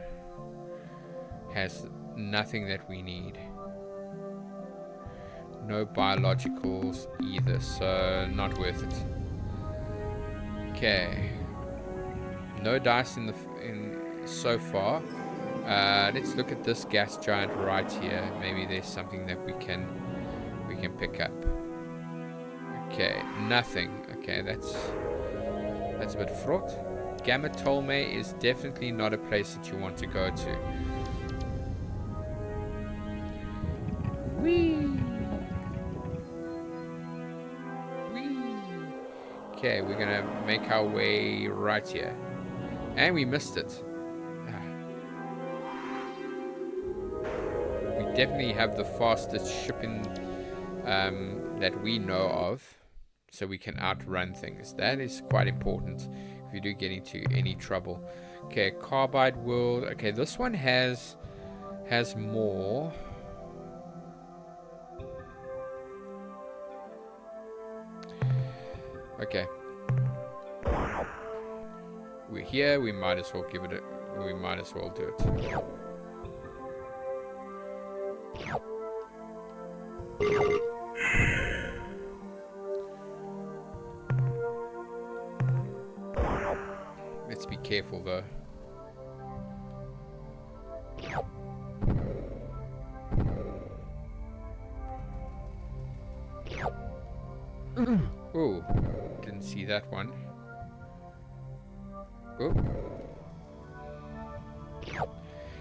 has nothing that we need. No biologicals either, so not worth it. Okay, no dice in so far. Let's look at this gas giant right here. Maybe there's something that we can pick up. Okay, nothing. Okay, that's a bit fraught. Gamma Ptolemy is definitely not a place that you want to go to. Whee! Okay, we're gonna make our way right here. And we missed it. We definitely have the fastest shipping that we know of, so we can outrun things. That is quite important if you do get into any trouble. Okay, Carbide world. Okay, this one has more. Okay. We're here, we might as well give it we might as well do it. Let's be careful though. Ooh, didn't see that one. Oh.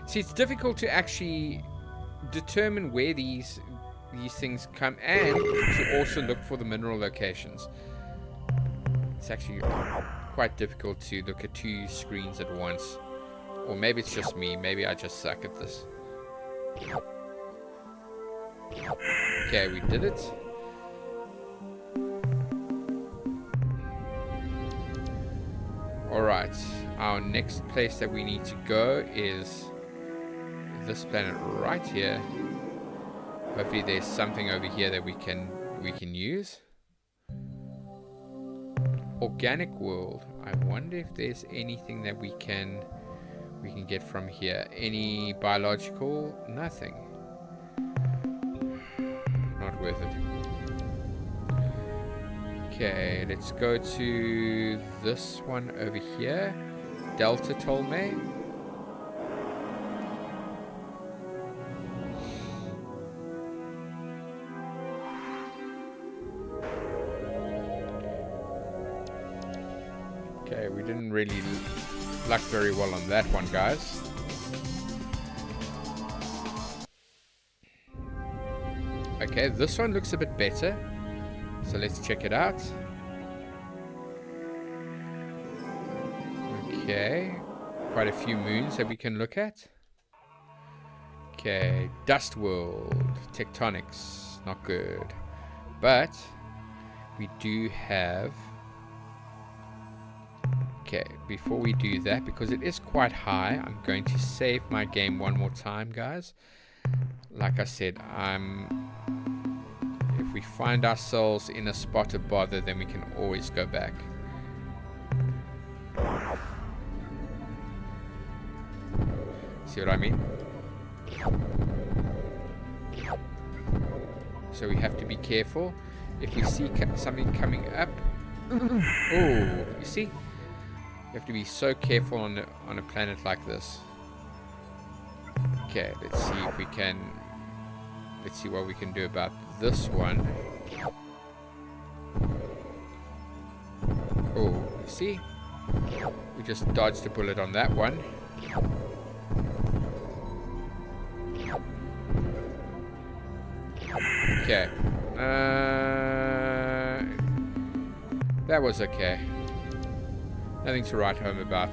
See, it's difficult to actually determine where these things come, and to also look for the mineral locations. it's actually quite difficult to look at 2 screens at once. Or maybe it's just me. Maybe I just suck at this. Okay, we did it. Alright, our next place that we need to go is this planet right here. Hopefully there's something over here that we can use. Organic world. I wonder if there's anything that we can get from here. Any biological? Nothing. Not worth it. Okay, let's go to this one over here. Delta Ptolemy. Okay, we didn't really luck very well on that one, guys. Okay, this one looks a bit better. So let's check it out. Okay, quite a few moons that we can look at. Okay, dust world, tectonics, not good. But we do have... Okay, before we do that, because it is quite high, I'm going to save my game one more time, guys. Like I said, if we find ourselves in a spot of bother, then we can always go back. See what I mean? So we have to be careful. If we see something coming up... Oh, you see? You have to be so careful on a planet like this. Okay, let's see if we can... Let's see what we can do about this one. Oh, see? We just dodged a bullet on that one. Okay. That was okay. Nothing to write home about.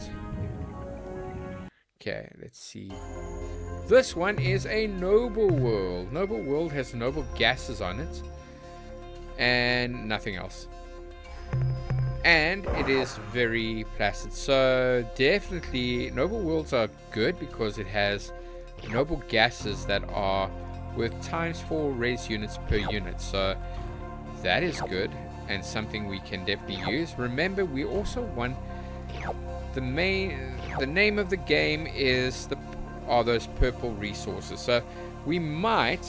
Okay, let's see. This one is a noble world. Noble world has noble gases on it. And nothing else. And it is very placid. So definitely noble worlds are good because it has noble gases that are with *4 res units per unit. So that is good and something we can definitely use. Remember, we also want the name of the game are those purple resources. So we might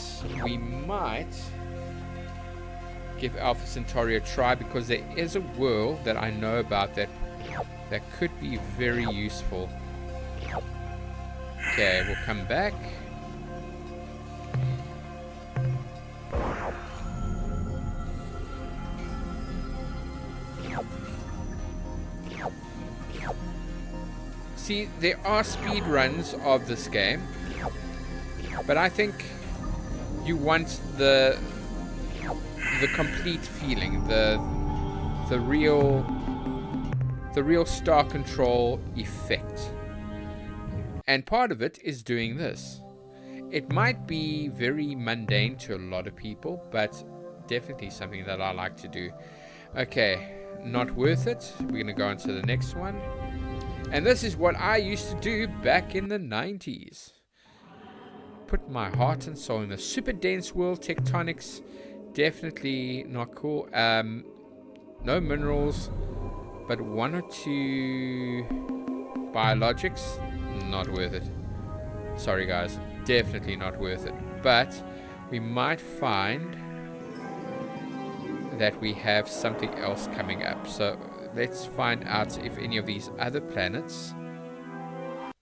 give Alpha Centauri a try, because there is a world that I know about that could be very useful. Okay, we'll come back. See, there are speed runs of this game, but I think you want the complete feeling, the real Star Control effect. And part of it is doing this. It might be very mundane to a lot of people, but definitely something that I like to do. Okay, not worth it. We're going to go on to the next one. And this is what I used to do back in the 90s. Put my heart and soul in the super dense world. Tectonics, definitely not cool. No minerals, but 1 or 2 biologics, not worth it. Sorry guys, definitely not worth it. But we might find that we have something else coming up. So let's find out if any of these other planets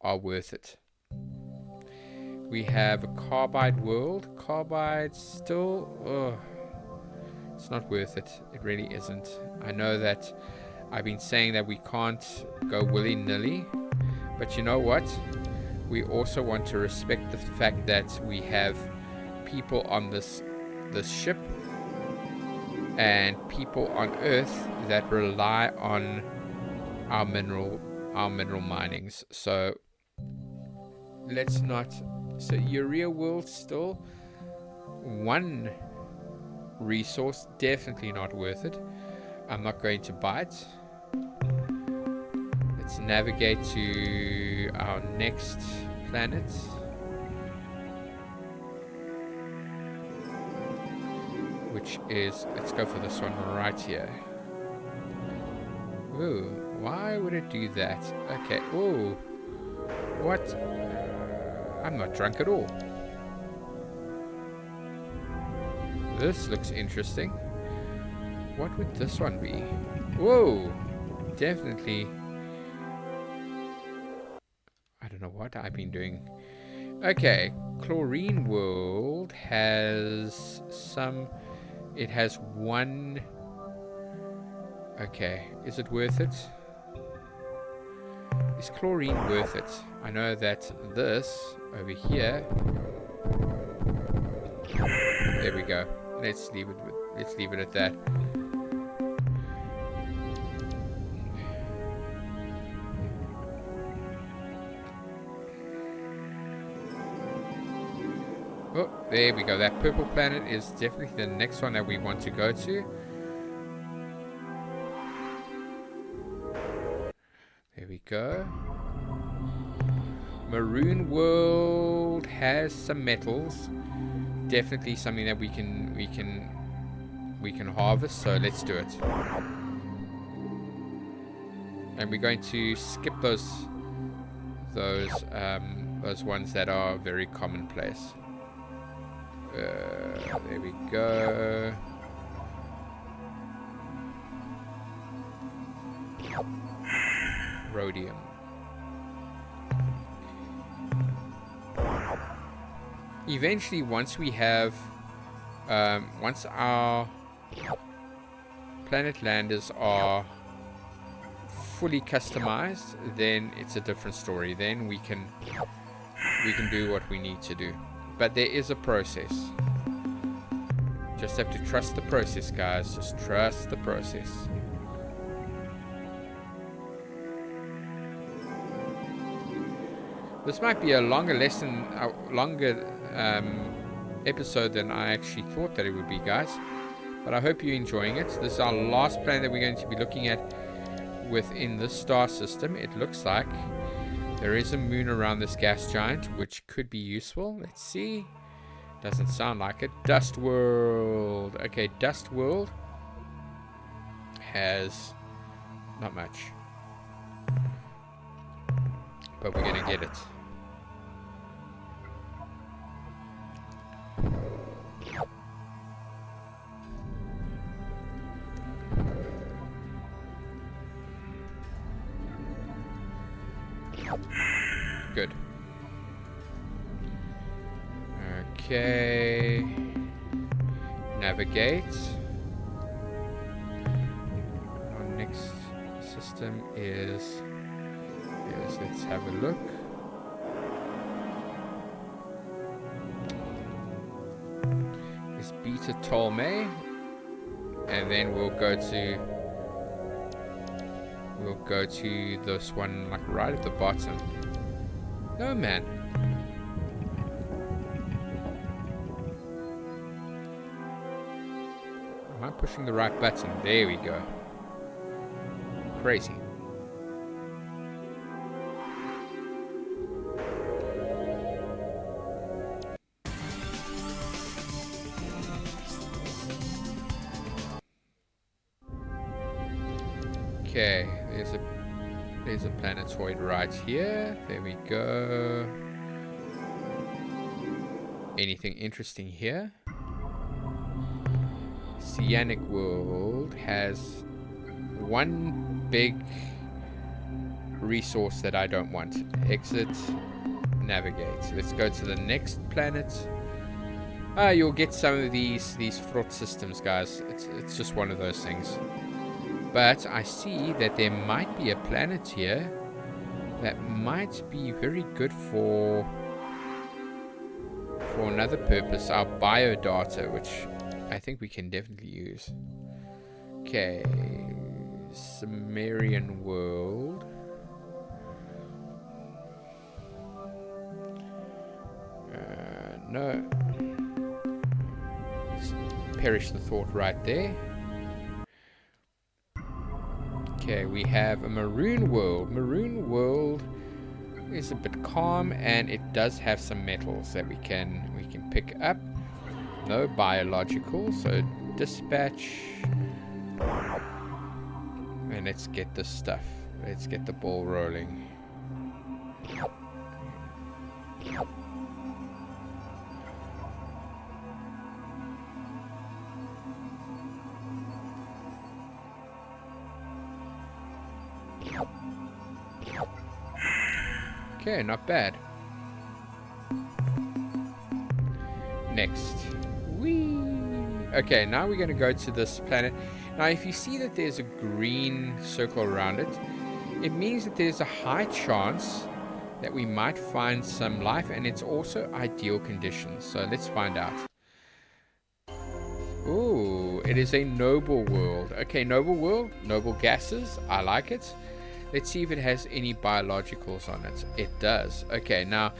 are worth it. We have a carbide world. Carbide still... it's not worth it. It really isn't. I know that I've been saying that we can't go willy-nilly. But you know what? We also want to respect the fact that we have people on this ship. and people on Earth that rely on our mineral minings. So let's not. So Urea World still one resource, definitely not worth it. I'm not going to buy it. Let's navigate to our next planet. Which is, let's go for this one right here. Ooh, why would it do that? Okay, ooh. What? I'm not drunk at all. This looks interesting. What would this one be? Whoa! Definitely. I don't know what I've been doing. Okay, Chlorine World has some... It has one... Okay, is it worth it? Is chlorine worth it? I know that this over here... There we go. Let's leave it at that. Oh, there we go. That purple planet is definitely the next one that we want to go to. There we go. Maroon World has some metals. Definitely something that we can harvest, so let's do it. And we're going to skip those ones that are very commonplace. There we go. Rhodium. Eventually, once we have, once our planet landers are fully customized, then it's a different story. Then we can do what we need to do. But there is a process. Just have to trust the process, guys. Just trust the process. This might be a longer lesson, a longer episode than I actually thought that it would be, guys. But I hope you're enjoying it. This is our last planet that we're going to be looking at within this star system. It looks like there is a moon around this gas giant, which could be useful. Let's see. Doesn't sound like it. Dust World. Okay, Dust World has not much. But we're going to get it. Good. Okay. Navigate. Our next system is... let's have a look. Is Beta Ptolemy. And then we'll go to this one, like right at the bottom. No, man. Am I pushing the right button? There we go. Crazy. Okay, there's a planetoid right here. There we go. Anything interesting here? Cyanic World has one big resource that I don't want. Exit, navigate. Let's go to the next planet. You'll get some of these fraught systems, guys. It's just one of those things. But I see that there might be a planet here that might be very good for another purpose, our biodata, which I think we can definitely use. Okay. Sumerian world. No. Perish the thought right there. Okay, we have a maroon world. Maroon world is a bit calm, and it does have some metals that we can pick up. No biological, so dispatch. And let's get this stuff. Let's get the ball rolling. Okay, not bad. Next. Whee! Okay, now we're going to go to this planet. Now, if you see that there's a green circle around it, it means that there's a high chance that we might find some life, and it's also ideal conditions. So let's find out. Ooh, it is a noble world. Okay, noble world, noble gases. I like it. Let's see if it has any biologicals on it. It does. Okay, now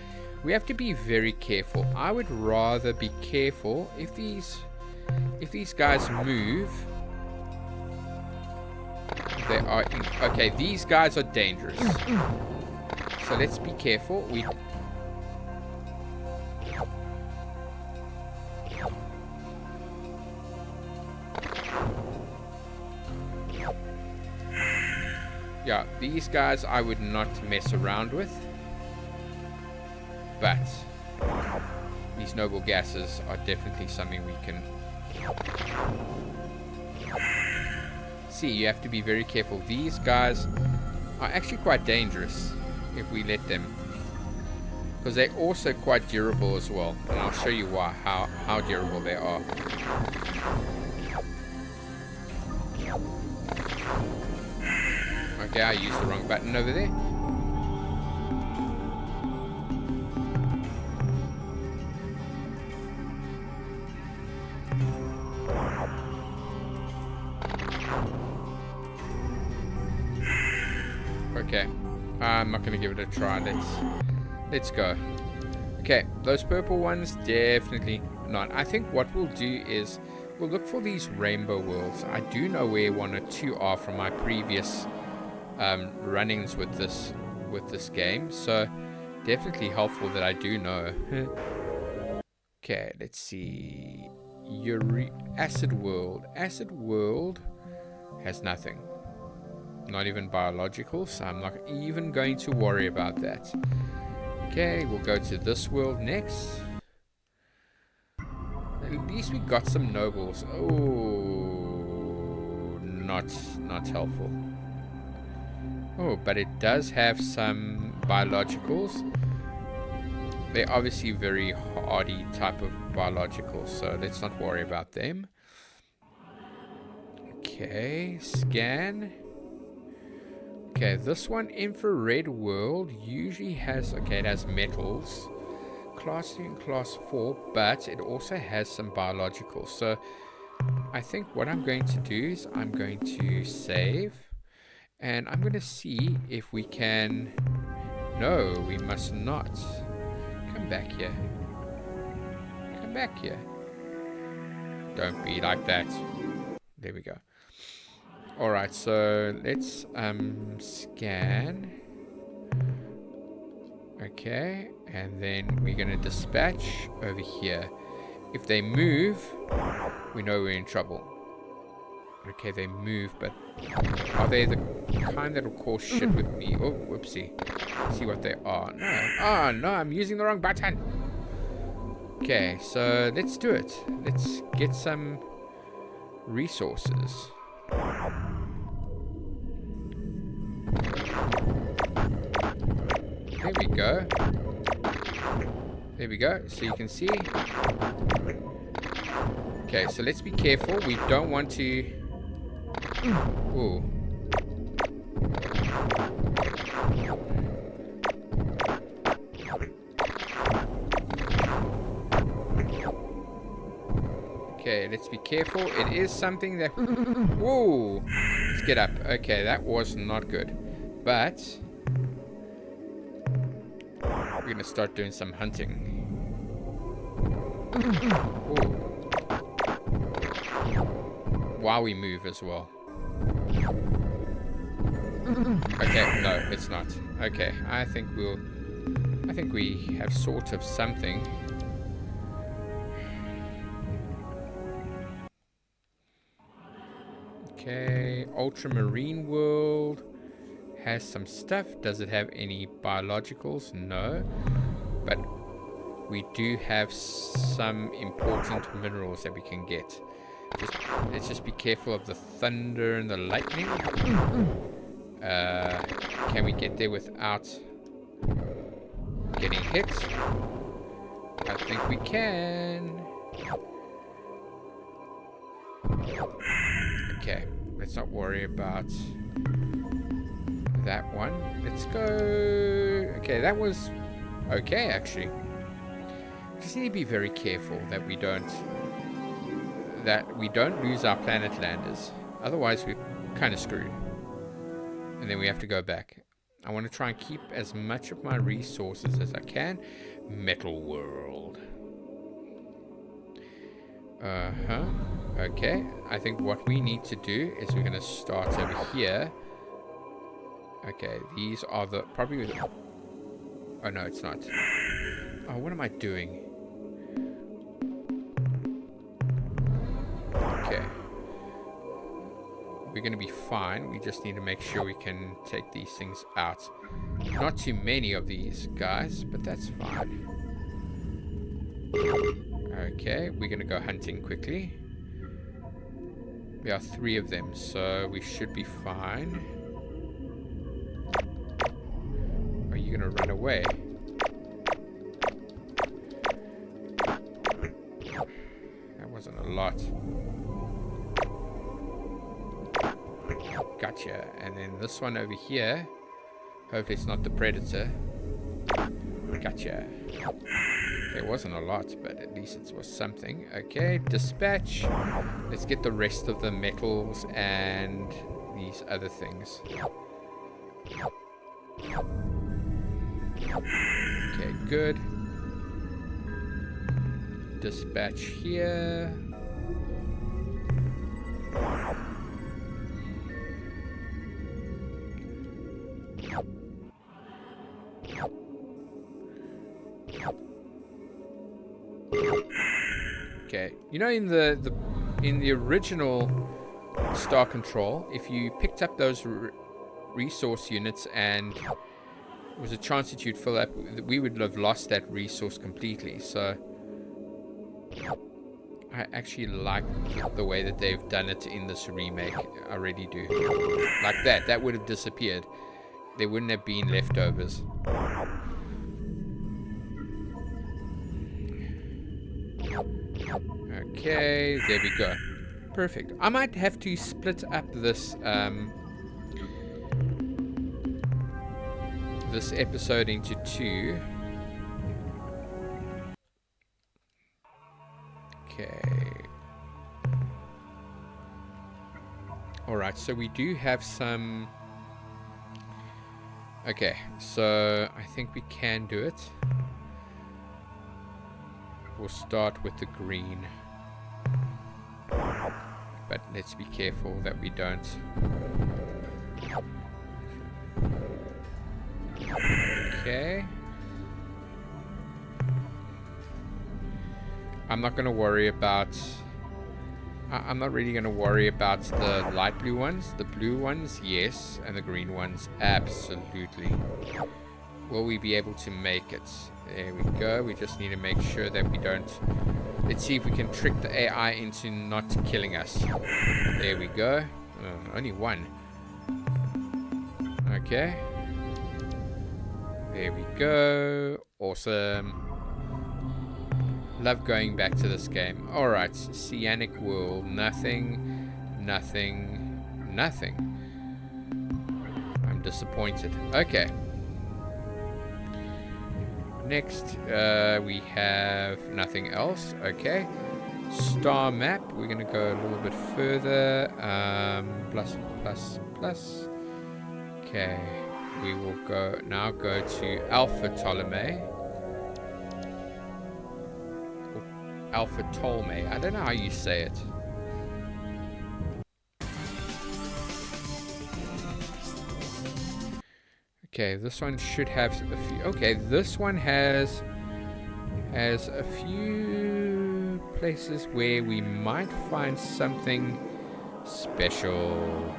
we have to be very careful. I would rather be careful if these guys move. They are okay. These guys are dangerous. So let's be careful. Yeah, these guys I would not mess around with. But these noble gases are definitely something we can see. You have to be very careful. These guys are actually quite dangerous if we let them, because they're also quite durable as well, and I'll show you why, how durable they are. Okay, I used the wrong button over there. Okay, I'm not gonna give it a try. Let's go. Okay, those purple ones definitely not. I think what we'll do is we'll look for these rainbow worlds. I do know where 1 or 2 are from my previous run-ins with this game, so definitely helpful that I do know. Okay, let's see. Acid world. Acid world has nothing. Not even biological, so I'm not even going to worry about that. Okay, we'll go to this world next. At least we got some nobles. Oh, not helpful. Oh, but it does have some biologicals. They're obviously very hardy type of biologicals, so let's not worry about them. Okay, scan. Okay, this one, infrared world, usually has, okay, it has metals. Class 3 and Class 4, but it also has some biologicals. So I think what I'm going to do is I'm going to save. And I'm going to see if we can... No, we must not. Come back here. Come back here. Don't be like that. There we go. Alright, so let's scan. Okay, and then we're going to dispatch over here. If they move, we know we're in trouble. Okay, they move, but are they the kind that will cause shit with me? Oh, whoopsie. Let's see what they are. No. Oh, no, I'm using the wrong button. Okay, so let's do it. Let's get some resources. There we go. There we go. So you can see. Okay, so let's be careful. We don't want to... Ooh. Okay, let's be careful. It is something that... Whoa! Let's get up. Okay, that was not good. But... we're going to start doing some hunting. Ooh. While we move as well. Okay, no, it's not. Okay, I think we have sort of something. Okay, ultramarine world has some stuff. Does it have any biologicals? No. But we do have some important minerals that we can get. Let's just be careful of the thunder and the lightning. Can we get there without getting hit? I think we can. Okay, let's not worry about that one. Let's go. Okay, that was okay actually. Just need to be very careful that we don't lose our planet landers. Otherwise we're kind of screwed. And then we have to go back. I want to try and keep as much of my resources as I can. Metal world. Okay, I think what we need to do is we're going to start over here. Okay, these are the... probably... oh, no, it's not. Oh, what am I doing? Okay. We're going to be fine. We just need to make sure we can take these things out. Not too many of these guys, but that's fine. Okay, we're going to go hunting quickly. There are 3 of them, so we should be fine. Are you going to run away? That wasn't a lot. Gotcha. And then this one over here. Hopefully it's not the predator. Gotcha. It wasn't a lot, but at least it was something. Okay, dispatch. Let's get the rest of the metals and these other things. Okay, good. Dispatch here. Okay, you know, in the original Star Control, if you picked up those resource units and there was a chance that you'd fill up, we would have lost that resource completely. So I actually like the way that they've done it in this remake. I really do. Like that would have disappeared. There wouldn't have been leftovers. Okay, there we go. Perfect. I might have to split up this this episode into 2. Okay. Alright, so we do have some... okay, so I think we can do it. We'll start with the green. But let's be careful that we don't. Okay. I'm not going to worry about... I'm not really going to worry about the light blue ones. The blue ones, yes. And the green ones, absolutely. Will we be able to make it? There we go. We just need to make sure that we don't... let's see if we can trick the AI into not killing us. There we go. Only one. Okay. There we go. Awesome. Love going back to this game. Alright. Cyanic world. Nothing. Nothing. Nothing. I'm disappointed. Okay. Next, we have nothing else. Okay. star map. We're going to go a little bit further. Plus, plus, plus. Okay. We will go to Alpha Ptolemy. Alpha Ptolemy. I don't know how you say it. Okay, this one should have a few. Okay, this one has a few places where we might find something special.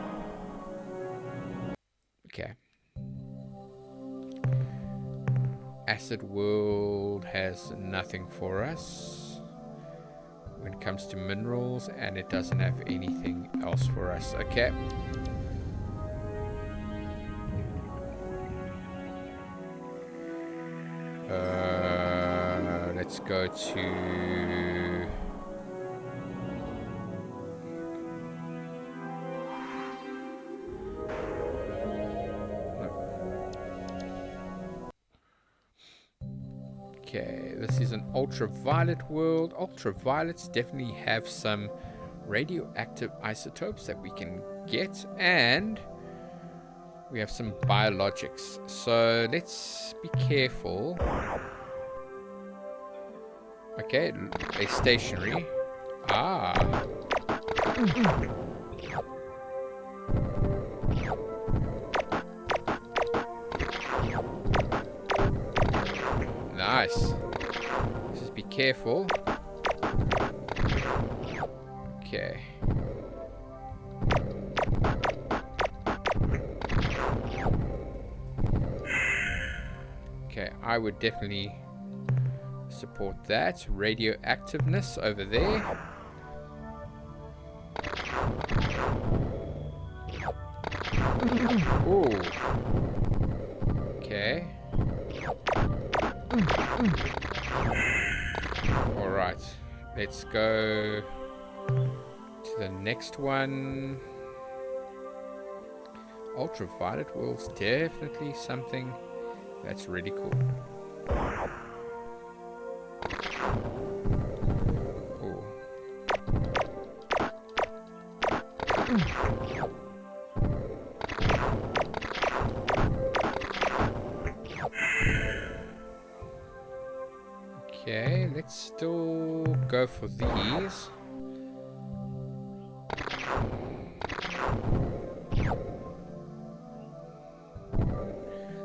Okay. Acid World has nothing for us when it comes to minerals, and it doesn't have anything else for us. Okay. Let's go to... Okay, this is an ultraviolet world. Ultraviolets definitely have some radioactive isotopes that we can get, and we have some biologics. So let's be careful. Okay, a stationary. Ah. Nice. Just be careful. Okay. Okay, I would definitely support that. Radioactiveness over there. Ooh. Okay. Alright. Let's go to the next one. Ultraviolet world's definitely something that's really cool. Ooh. Okay, let's still go for these.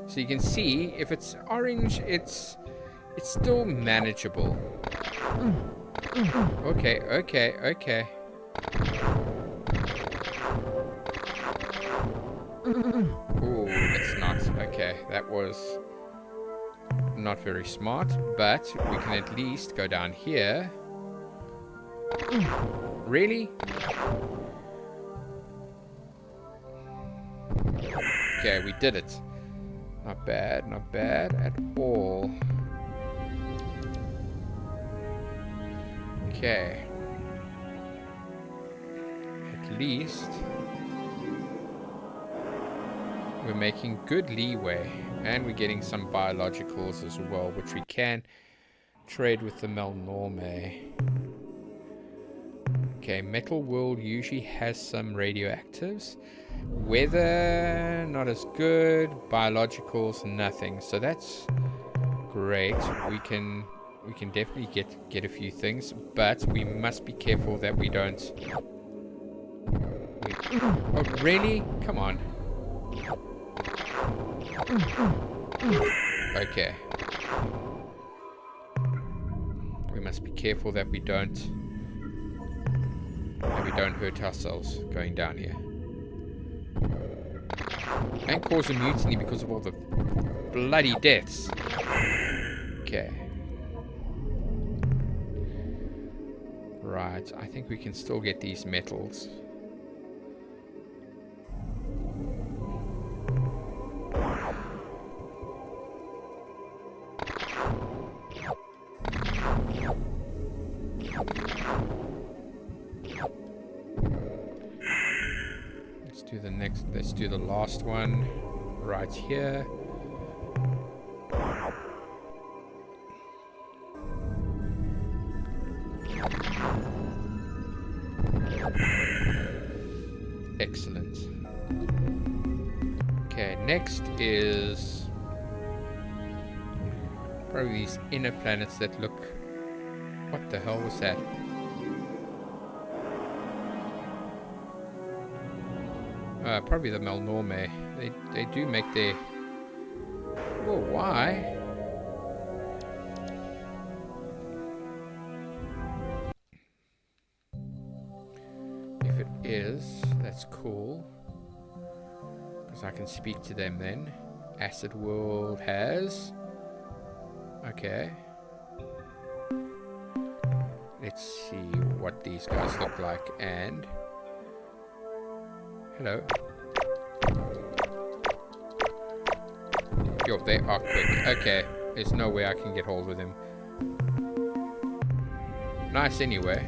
So you can see if it's orange, it's still manageable. Okay, okay, okay. Ooh, it's not. Okay, that was not very smart, but we can at least go down here. Really? Okay, we did it. Not bad at all. Okay. At least we're making good leeway, and we're getting some biologicals as well, which we can trade with the Melnorme. Okay, Metal World usually has some radioactives. Weather, not as good. Biologicals, nothing. So that's great. We can definitely get a few things, but we must be careful that we don't. Oh, really? Come on. Okay. We must be careful that we don't hurt ourselves going down here. And cause a mutiny because of all the bloody deaths. Okay. Right, I think we can still get these metals. Let's do the last one right here. Excellent. Okay, next is probably these inner planets that look... What the hell was that? Probably the Melnorme. They do make their... Oh, why? If it is, that's cool. Because I can speak to them then. Acid World has... Okay. Let's see what these guys look like, and... Hello. Yo, they are quick. Okay, there's no way I can get hold of them. Nice anyway.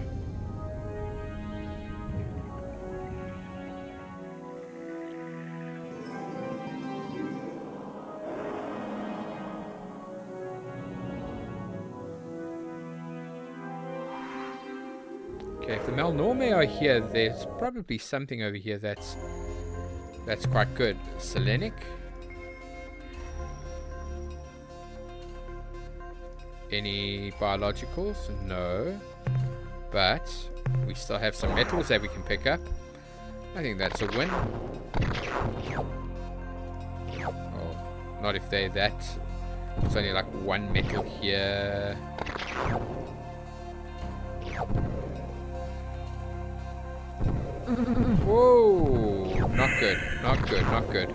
Okay, if the Melnorme are here, there's probably something over here that's quite good. Selenic. Any biologicals? No. But we still have some metals that we can pick up. I think that's a win. Oh, not if they're that. It's only like one metal here. Whoa! Not good. Not good. Not good.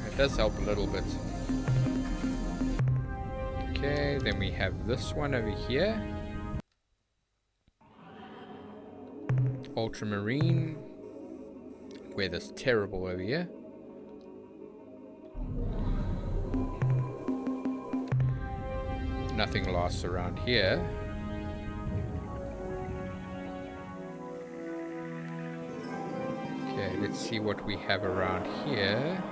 It does help a little bit. Okay, then we have this one over here. Ultramarine. Weather's terrible over here. Nothing lasts around here. Okay, let's see what we have around here.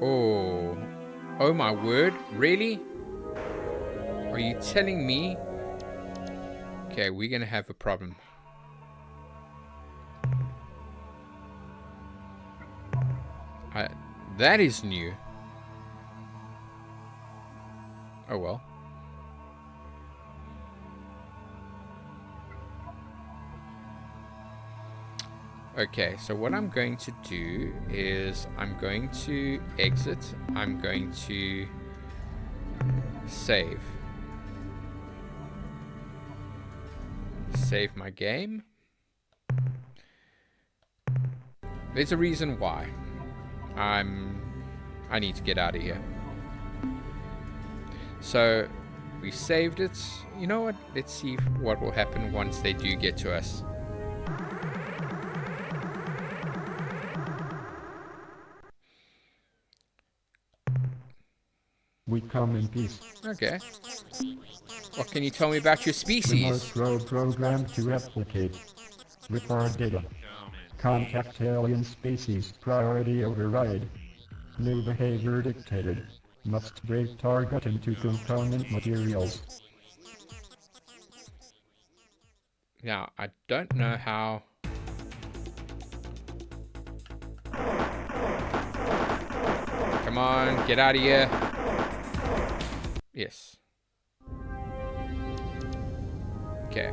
Oh. Oh my word, really? Are you telling me? Okay, we're gonna have a problem. That is new. Oh well. Okay, so what I'm going to do is I'm going to exit. I'm going to save. Save my game. There's a reason why. I need to get out of here. So we saved it. You know what? Let's see what will happen once they do get to us. We come in peace. Okay. What can you tell me about your species? Remote road programmed to replicate. Record data. Contact alien species. Priority override. New behavior dictated. Must break target into component materials. Now, I don't know how... Come on, get out of here. Yes. Okay.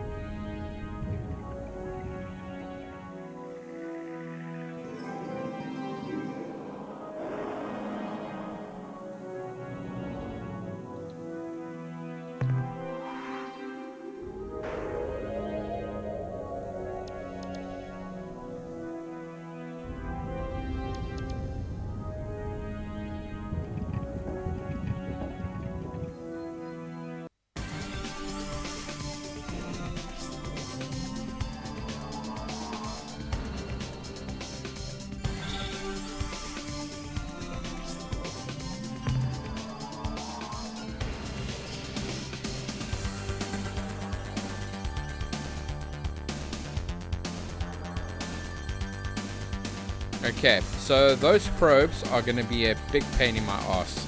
Okay, so those probes are going to be a big pain in my ass.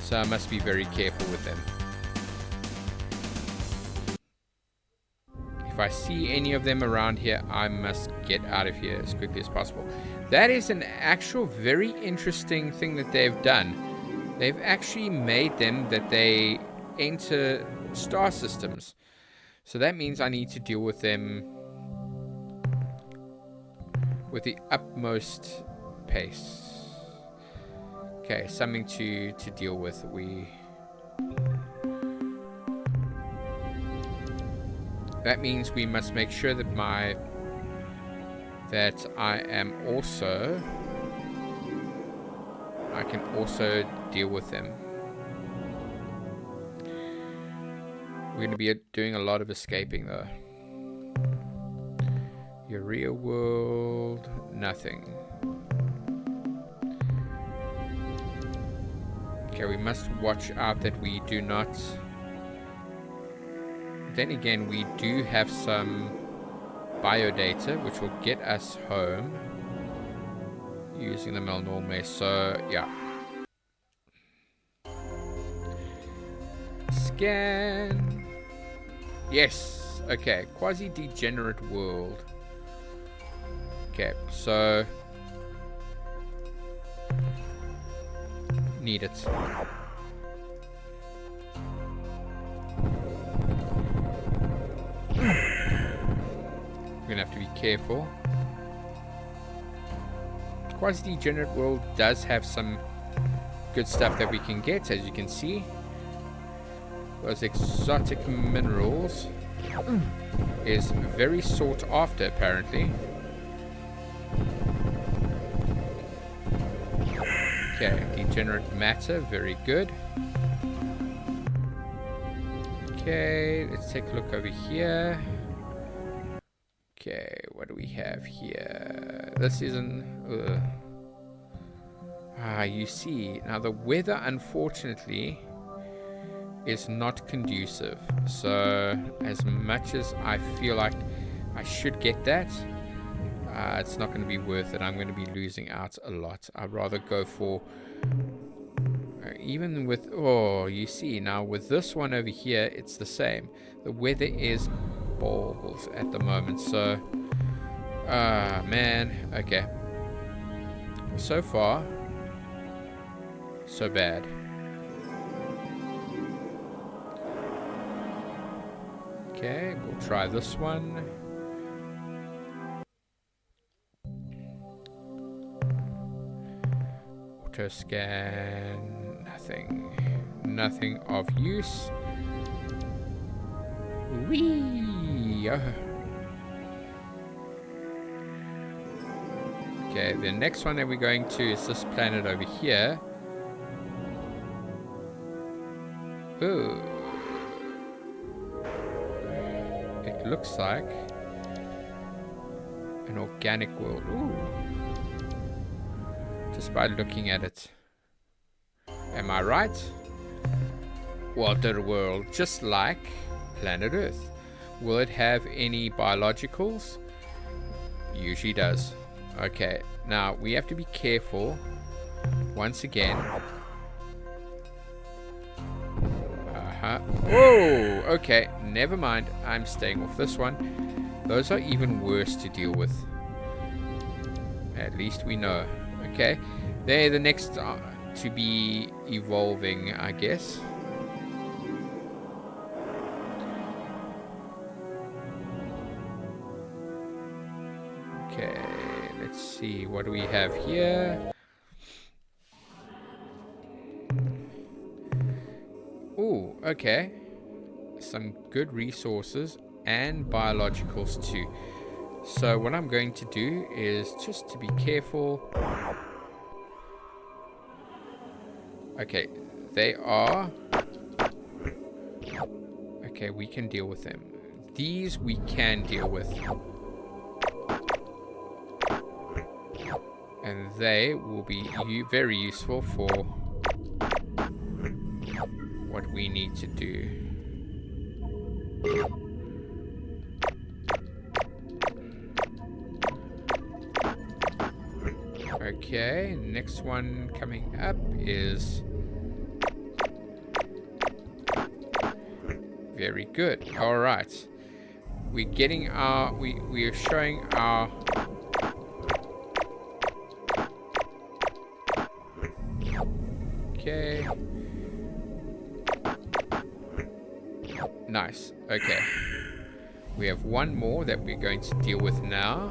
So I must be very careful with them. If I see any of them around here, I must get out of here as quickly as possible. That is an actual very interesting thing that they've done. They've actually made them that they enter star systems. So that means I need to deal with them with the utmost pace. Okay, something to deal with. That means we must make sure that I can also deal with them. We're going to be doing a lot of escaping though. Your real world, nothing. Okay, we must watch out that we do not. Then again, we do have some biodata which will get us home using the Melnorme. So yeah. Scan. Yes. Okay. Quasi-degenerate world. Okay. So need it. We're gonna have to be careful. Quasi-degenerate world does have some good stuff that we can get, as you can see. Those exotic minerals is very sought after, apparently. Okay, degenerate matter, very good. Okay, let's take a look over here. Okay, what do we have here? This isn't... you see. Now, the weather, unfortunately, is not conducive. So, as much as I feel like I should get that, it's not going to be worth it. I'm going to be losing out a lot. I'd rather go for... even with... Oh, you see. Now, with this one over here, it's the same. The weather is... balls at the moment, so man, okay, so far so bad. Okay, we'll try this one. Auto scan, nothing of use. Whee! Okay, the next one that we're going to is this planet over here. Ooh. It looks like an organic world. Ooh. Just by looking at it. Am I right? Water world, just like planet Earth. Will it have any biologicals? Usually does. Okay, now we have to be careful. Once again. Oh, okay. Never mind. I'm staying off this one. Those are even worse to deal with. At least we know. Okay. They're the next to be evolving, I guess. Okay, let's see, what do we have here? Ooh, okay. Some good resources and biologicals too. So what I'm going to do is just to be careful. Okay, they are... Okay, we can deal with them. These we can deal with. And they will be very useful for what we need to do. Okay, next one coming up is very good. All right, we're getting our we are showing our okay. Nice. Okay. We have one more that we're going to deal with now,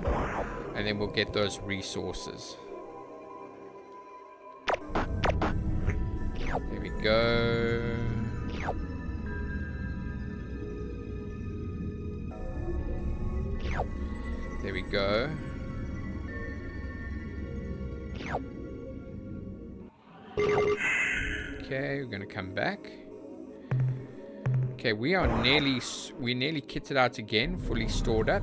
and then we'll get those resources. There we go. There we go. Okay, we're going to come back. Okay, we're nearly kitted out again, fully stored up.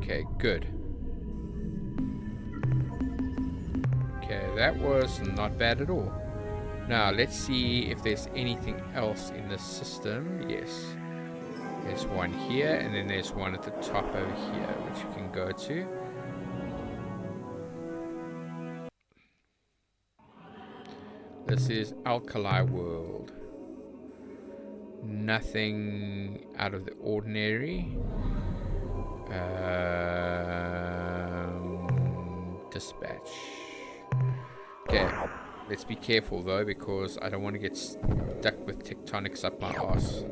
Okay, good. Okay, that was not bad at all. Now, let's see if there's anything else in the system. Yes. There's one here, and then there's one at the top over here, which you can go to. This is Alkali World. Nothing out of the ordinary. Dispatch. Okay, let's be careful though, because I don't want to get stuck with tectonics up my arse.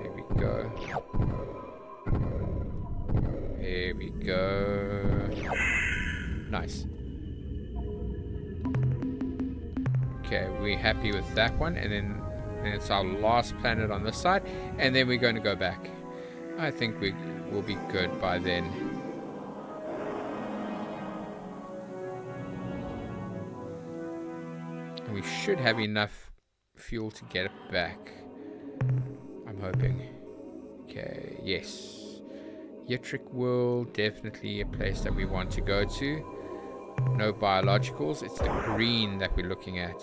There we go. There we go. Nice. Okay, we're happy with that one, and then it's our last planet on this side, and then we're going to go back. I think we will be good by then. And we should have enough fuel to get it back. I'm hoping. Okay, yes. Yatric World, definitely a place that we want to go to. No biologicals, it's the green that we're looking at.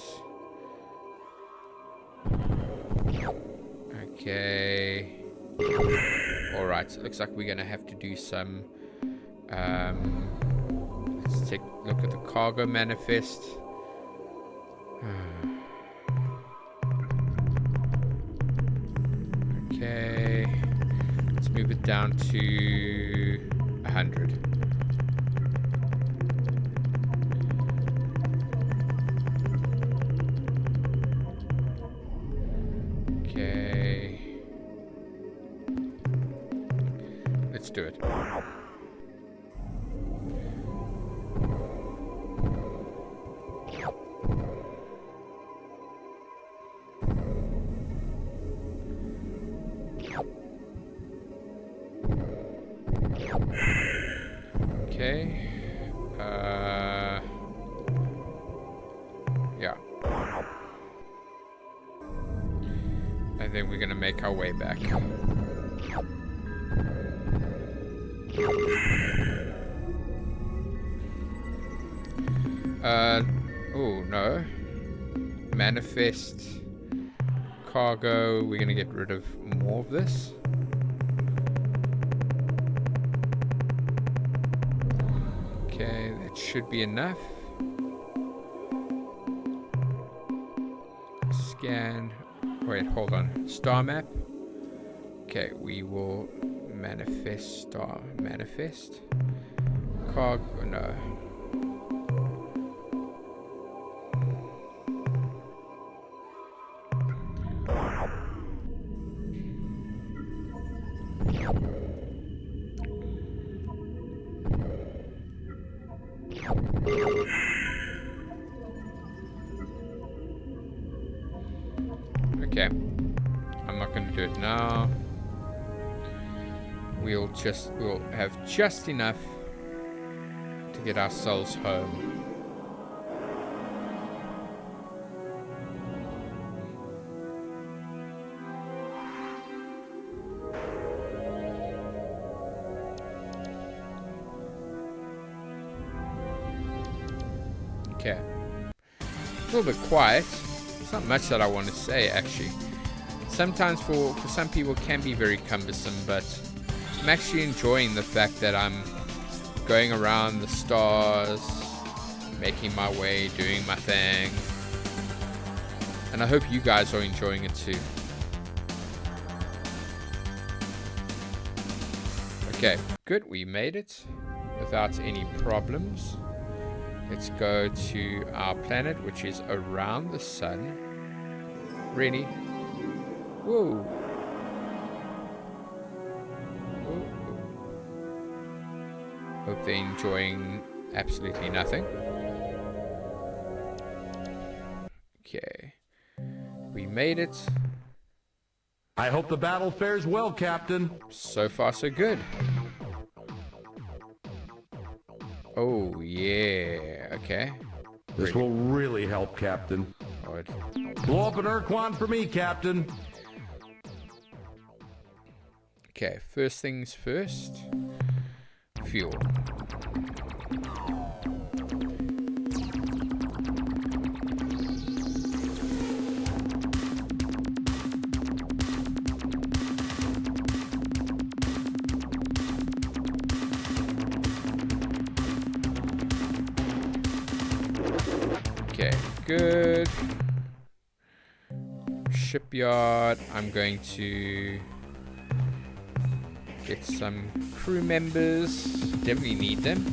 Okay. Alright, so it looks like we're going to have to do some... let's take a look at the cargo manifest. Okay. Let's move it down to 100. Okay. Let's do it. Okay. Yeah. And then we're gonna make our way back. Oh no. Manifest cargo. We're gonna get rid of more of this. Okay, that should be enough. Scan. Wait, hold on. Star map. Okay, we will manifest star. Manifest. Cargo. No. Okay, I'm not going to do it now. We'll have just enough to get ourselves home. Okay. A little bit quiet. It's not much that I want to say, actually. Sometimes for some people it can be very cumbersome, but I'm actually enjoying the fact that I'm going around the stars, making my way, doing my thing. And I hope you guys are enjoying it too. Okay, good. We made it without any problems. Let's go to our planet, which is around the sun. Really? Whoa. Whoa. Hope they're enjoying absolutely nothing. Okay. We made it. I hope the battle fares well, Captain. So far, so good. Oh, yeah. Okay. This will really help, Captain. Good. Blow up an Ur-Quan for me, Captain. Okay, first things first. Fuel. Okay, good. Shipyard. I'm going to get some crew members. Definitely need them.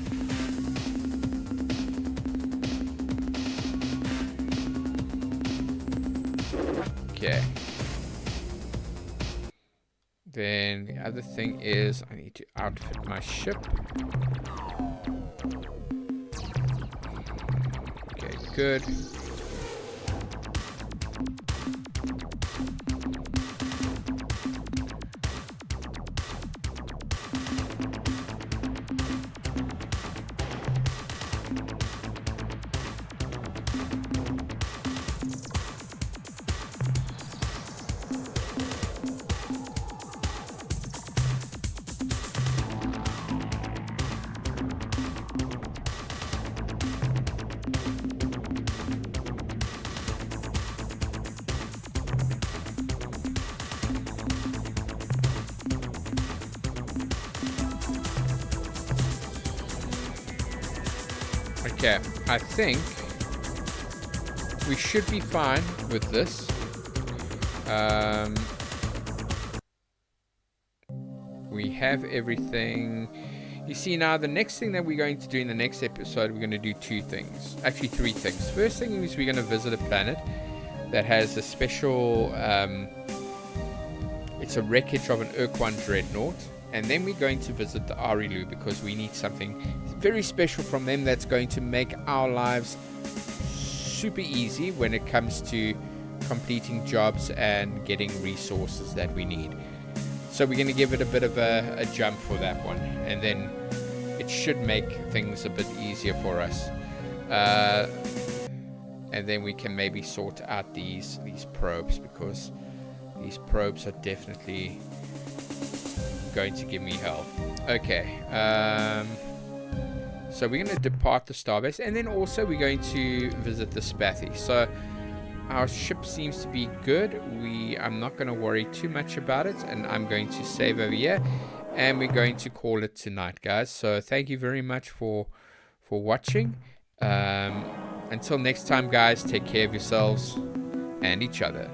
Okay. Then the other thing is I need to outfit my ship. Okay, good. Okay, I think we should be fine with this. We have everything. You see, now the next thing that we're going to do in the next episode, we're going to do two things. Actually, three things. First thing is we're going to visit a planet that has a special... it's a wreckage of an Ur-Quan dreadnought. And then we're going to visit the Arilu because we need something very special from them that's going to make our lives super easy when it comes to completing jobs and getting resources that we need. So we're going to give it a bit of a jump for that one. And then it should make things a bit easier for us. And then we can maybe sort out these probes, because these probes are definitely going to give me hell. Okay, so we're going to depart the starbase, and then also we're going to visit the Spathy. So our ship seems to be good. I'm not going to worry too much about it, and I'm going to save over here, and we're going to call it tonight, guys. So thank you very much for watching. Until next time, guys, take care of yourselves and each other.